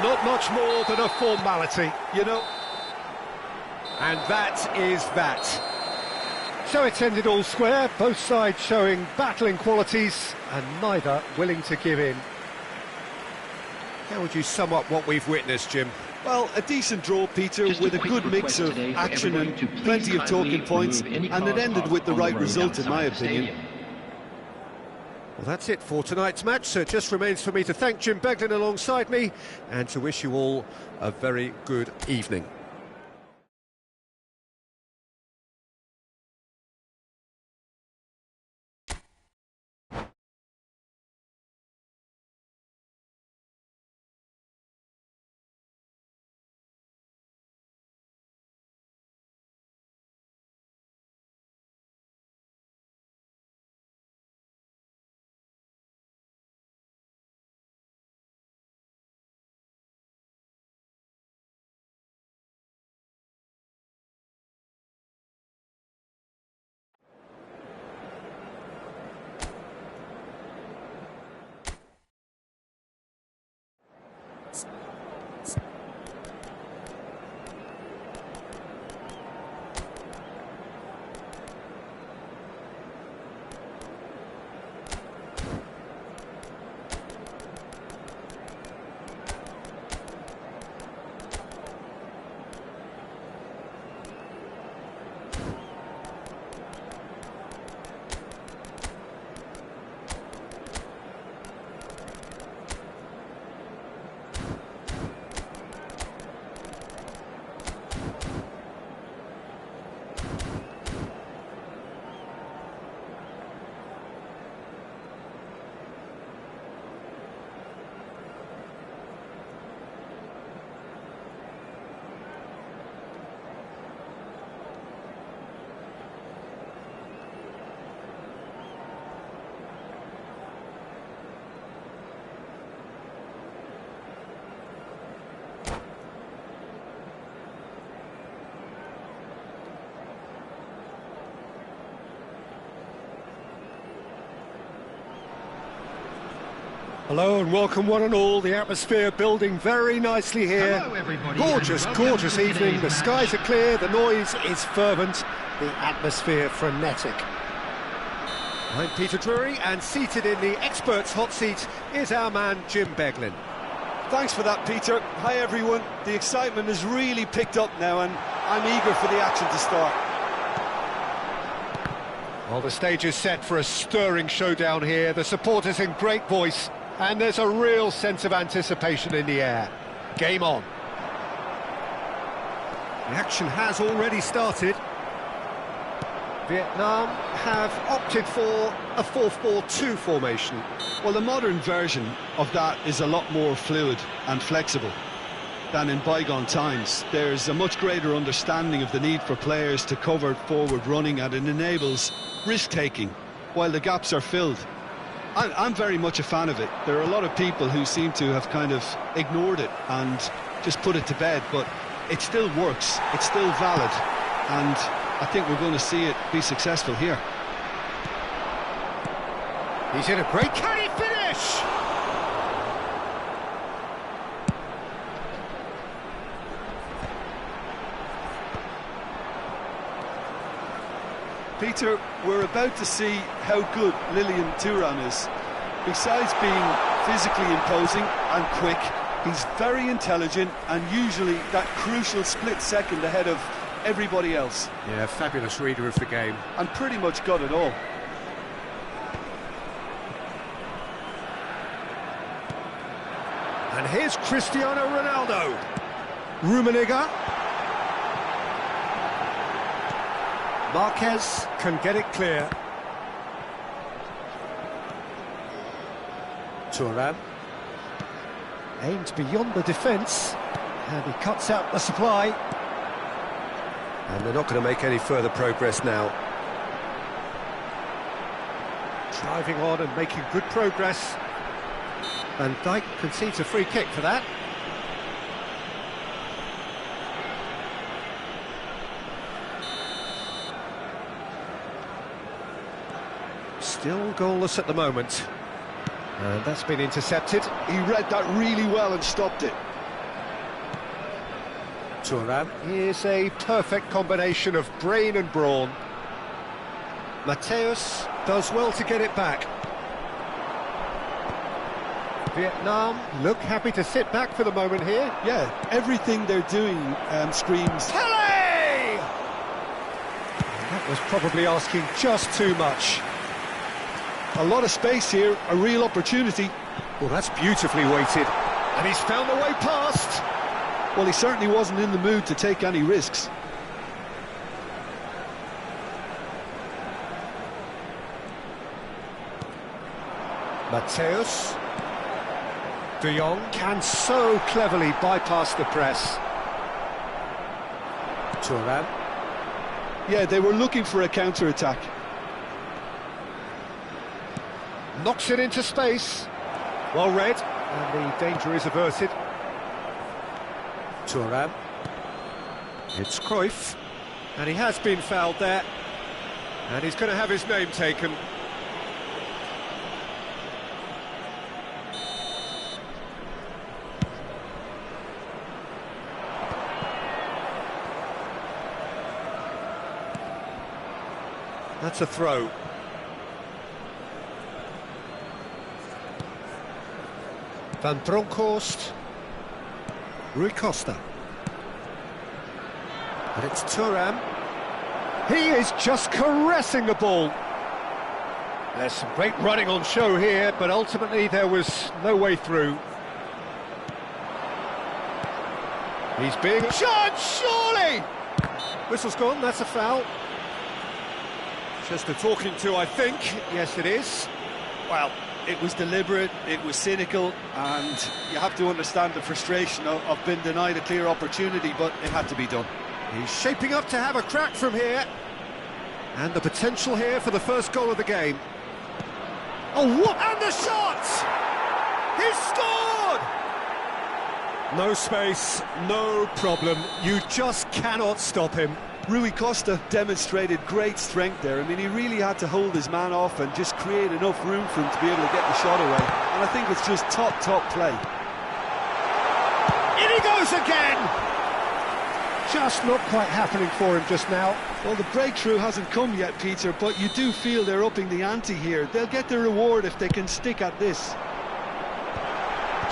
Not much more than a formality, you know. And that is that. So it's ended all square, both sides showing battling qualities and neither willing to give in. How would you sum up what we've witnessed, Jim? Well, a decent draw, Peter, Just a with a quick good mix request of today for action and everybody to please plenty of kindly talking points, remove any and it cars ended with the on the right road result, in my outside the opinion. stadium. Well, that's it for tonight's match, so it just remains for me to thank Jim Beglin alongside me and to wish you all a very good evening. Hello and welcome one and all, the atmosphere building very nicely here. Hello, everybody, Gorgeous, and welcome gorgeous to evening, today's the skies match. are clear, the noise is fervent, the atmosphere frenetic. I'm Peter Drury and seated in the experts' hot seat is our man Jim Beglin. Thanks for that, Peter. Hi, everyone. The excitement has really picked up now, and I'm eager for the action to start. Well, the stage is set for a stirring showdown here, the supporters in great voice. And there's a real sense of anticipation in the air. Game on. The action has already started. Vietnam have opted for a 4-4-2 formation. Well, the modern version of that is a lot more fluid and flexible than in bygone times. There's a much greater understanding of the need for players to cover forward running, and it enables risk-taking while the gaps are filled. I'm very much a fan of it. There are a lot of people who seem to have kind of ignored it and just put it to bed, but it still works, it's still valid, and I think we're going to see it be successful here. He's in a great... Can he finish? Peter, we're about to see how good Lilian Thuram is. Besides being physically imposing and quick, he's very intelligent and usually that crucial split second ahead of everybody else. Yeah, fabulous reader of the game. And pretty much got it all. And here's Cristiano Ronaldo. Rummenigge. Marquez can get it clear. Thuram aims beyond the defence, and he cuts out the supply. And they're not going to make any further progress now. Driving on and making good progress. Van Dijk concedes a free kick for that. Still goalless at the moment. And that's been intercepted. He read that really well and stopped it. Thuram is a perfect combination of brain and brawn. Mateus does well to get it back. Vietnam look happy to sit back for the moment here. Yeah, everything they're doing screams... Pele! That was probably asking just too much. A lot of space here, a real opportunity. Well, that's beautifully weighted. And he's found the way past. Well, he certainly wasn't in the mood to take any risks. Mateus. De Jong can so cleverly bypass the press. Thuram. Yeah, they were looking for a counter-attack. Knocks it into space. Well read, and the danger is averted. Thuram. It's Cruyff, and he has been fouled there. And he's going to have his name taken. That's a throw. Van Bronckhorst. Rui Costa. And it's Thuram. He is just caressing the ball. There's some great running on show here, but ultimately there was no way through. He's being... Shot, surely! Whistle's gone, that's a foul. Just a talking to, I think. Yes, it is. Well, it was deliberate, it was cynical, and you have to understand the frustration of being denied a clear opportunity, but it had to be done. He's shaping up to have a crack from here. And the potential here for the first goal of the game. Oh, what? And the shot! He's scored! No space, no problem. You just cannot stop him. Rui Costa demonstrated great strength there. I mean, he really had to hold his man off and just create enough room for him to be able to get the shot away. And I think it's just top play. In he goes again! Just not quite happening for him just now. Well, the breakthrough hasn't come yet, Peter, but you do feel they're upping the ante here. They'll get their reward if they can stick at this.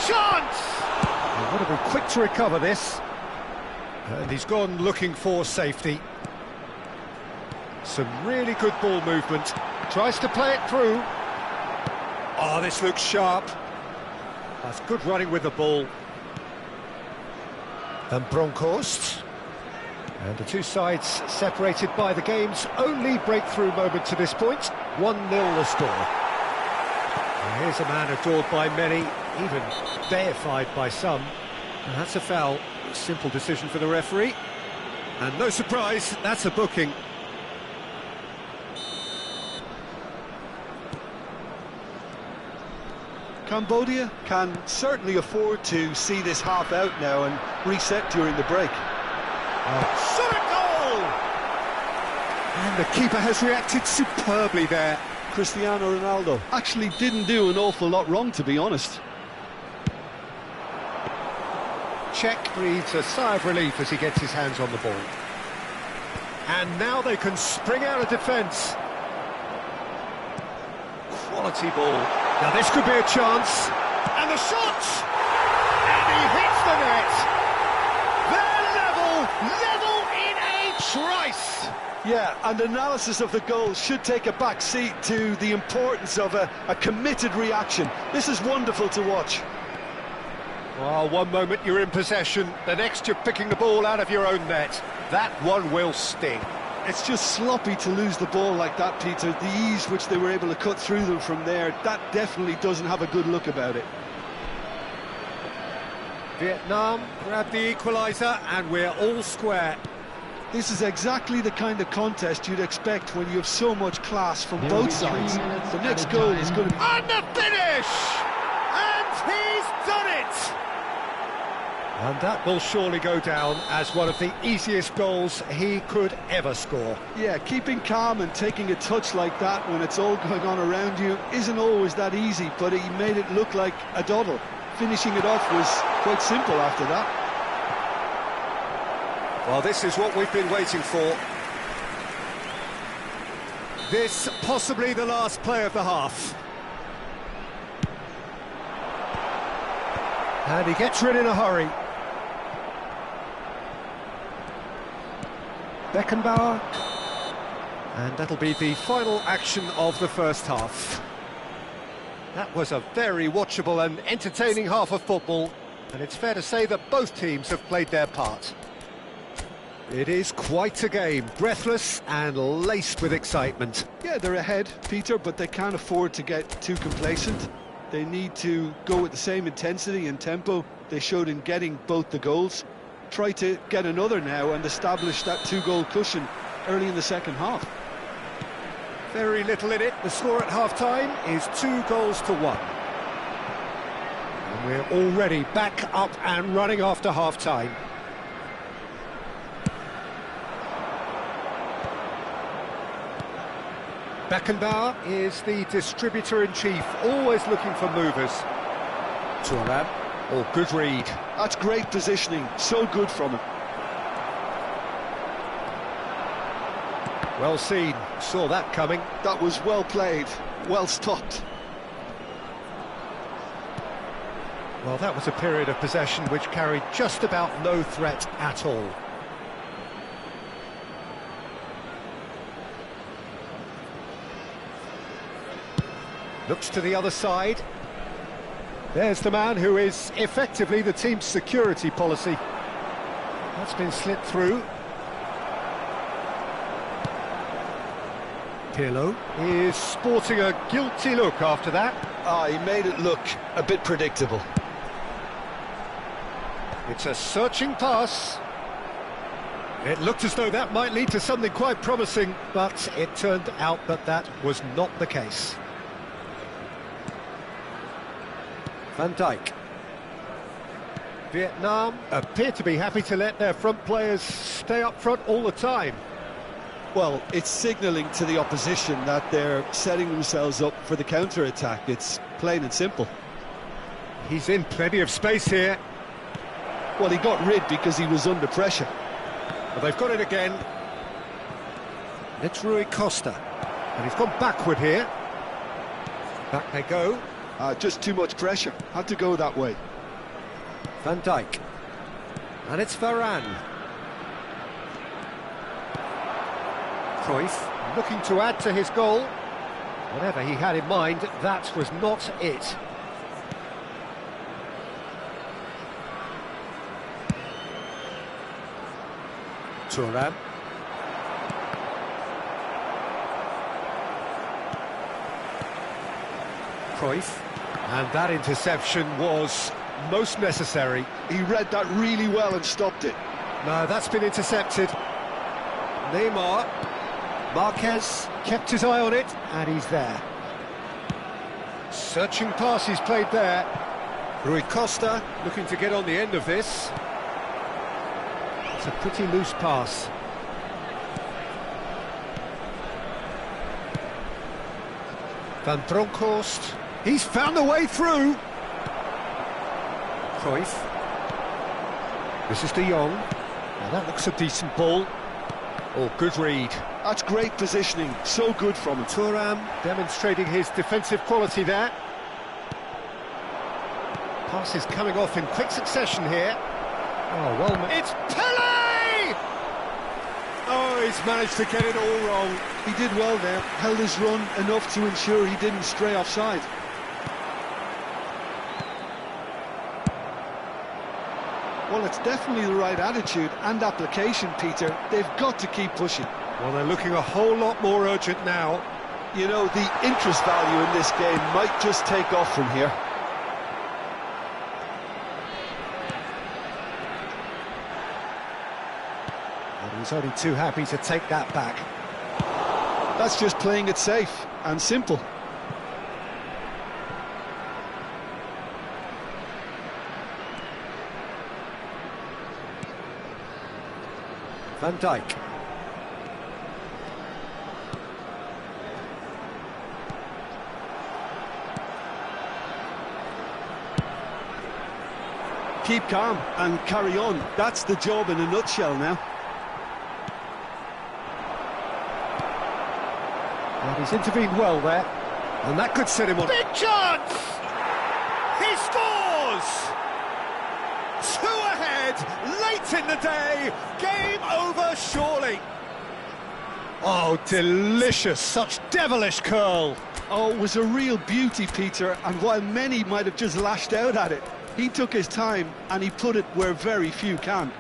Chance! They've got to be quick to recover this. And he's gone looking for safety. Some really good ball movement. Tries to play it through. Oh, this looks sharp. That's good running with the ball. And Bronkhorst. And the two sides separated by the game's only breakthrough moment to this point. 1-0 the score. And here's a man adored by many, even deified by some. And that's a foul. Simple decision for the referee. And no surprise, that's a booking. Cambodia can certainly afford to see this half out now and reset during the break. Shot a goal! And the keeper has reacted superbly there. Cristiano Ronaldo actually didn't do an awful lot wrong, to be honest. Czech breathes a sigh of relief as he gets his hands on the ball. And now they can spring out of defence. Quality ball. Now this could be a chance. And the shot! And he hits the net! They're level in a trice! Yeah, and analysis of the goal should take a back seat to the importance of a committed reaction. This is wonderful to watch. Well, one moment you're in possession, the next you're picking the ball out of your own net. That one will sting. It's just sloppy to lose the ball like that, Peter. The ease which they were able to cut through them from there, that definitely doesn't have a good look about it. Vietnam grab the equaliser and we're all square. This is exactly the kind of contest you'd expect when you have so much class from both sides. The next goal is going to be... And the finish! And he's done it! And that will surely go down as one of the easiest goals he could ever score. Yeah, keeping calm and taking a touch like that when it's all going on around you isn't always that easy, but he made it look like a doddle. Finishing it off was quite simple after that. Well, this is what we've been waiting for. This possibly the last play of the half. And he gets rid in a hurry. Beckenbauer. And that'll be the final action of the first half. That was a very watchable and entertaining half of football, and it's fair to say that both teams have played their part. It is quite a game, breathless and laced with excitement. Yeah, they're ahead, Peter, but they can't afford to get too complacent. They need to go with the same intensity and tempo they showed in getting both the goals. Try to get another now and establish that two-goal cushion early in the second half. Very little in it. The score at half-time is 2-1. And we're already back up and running after half-time. Beckenbauer is the distributor-in-chief, always looking for movers. Thuram, good read. That's great positioning, so good from him. Well seen, saw that coming. That was well played, well stopped. Well, that was a period of possession which carried just about no threat at all. Looks to the other side. There's the man who is effectively the team's security policy. That's been slipped through. Pirlo is sporting a guilty look after that. He made it look a bit predictable. It's a searching pass. It looked as though that might lead to something quite promising, but it turned out that that was not the case. Van Dijk. Vietnam appear to be happy to let their front players stay up front all the time. Well, it's signalling to the opposition that they're setting themselves up for the counter-attack. It's plain and simple. He's in plenty of space here. Well, he got rid because he was under pressure. But they've got it again. It's Rui Costa. And he's gone backward here. Back they go. Just too much pressure. Had to go that way. Van Dijk. And it's Varane. Cruyff looking to add to his goal. Whatever he had in mind, that was not it. Thuram. Cruyff. And that interception was most necessary. He read that really well and stopped it. No, that's been intercepted. Neymar. Marquez kept his eye on it, and he's there. Searching pass he's played there. Rui Costa looking to get on the end of this. It's a pretty loose pass. Van Bronckhorst. He's found a way through. Cruyff. This is De Jong. Now that looks a decent ball. Oh, good read. That's great positioning, so good from him. Thuram demonstrating his defensive quality there. Passes coming off in quick succession here. Oh, well... It's Pele! Oh, he's managed to get it all wrong. He did well there, held his run enough to ensure he didn't stray offside. Well, it's definitely the right attitude and application, Peter. They've got to keep pushing. Well, they're looking a whole lot more urgent now. You know, the interest value in this game might just take off from here. And he's only too happy to take that back. That's just playing it safe and simple. Van Dijk. Keep calm and carry on. That's the job in a nutshell now. And he's intervened well there. And that could set him on. Big chance! He scores! 2 ahead, late in the day, game over surely. Oh, delicious, such devilish curl. Oh, it was a real beauty, Peter, and while many might have just lashed out at it, he took his time and he put it where very few can.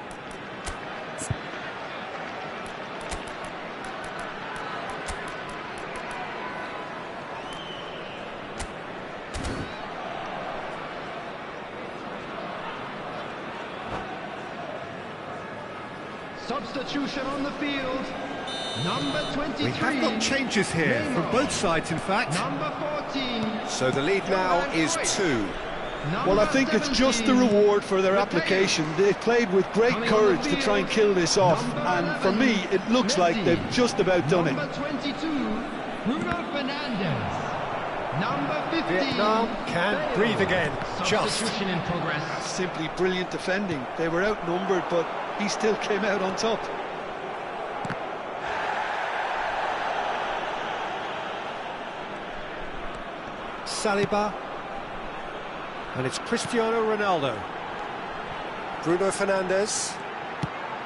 Substitution on the field. Number 23. We have got changes here from both sides, in fact. Number 14. So the lead now is 2. Well, I think it's just the reward for their application. They played with great courage to try and kill this off, and for me, it looks like they've just about done it. Number 22, Bruno Fernandes. Number 15. Vietnam can breathe again. Just. Substitution in progress. Simply brilliant defending. They were outnumbered, but he still came out on top. Saliba. And it's Cristiano Ronaldo. Bruno Fernandes.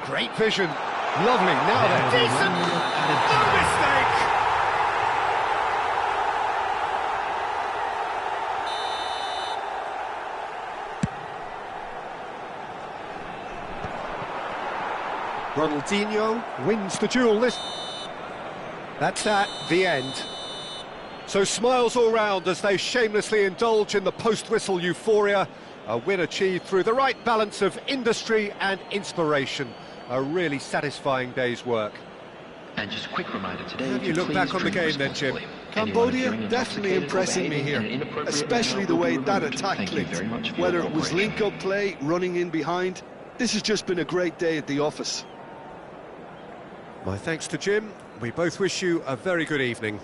Great vision. Lovely. Now then. Decent. No mistake. Ronaldinho wins the duel. That's that, the end. So smiles all round as they shamelessly indulge in the post-whistle euphoria. A win achieved through the right balance of industry and inspiration. A really satisfying day's work. And just a quick reminder today. How do you look back on the game then, Jim? Cambodia definitely impressing me here, especially the way that attack clicked. Whether it was link-up play, running in behind, this has just been a great day at the office. My thanks to Jim. We both wish you a very good evening.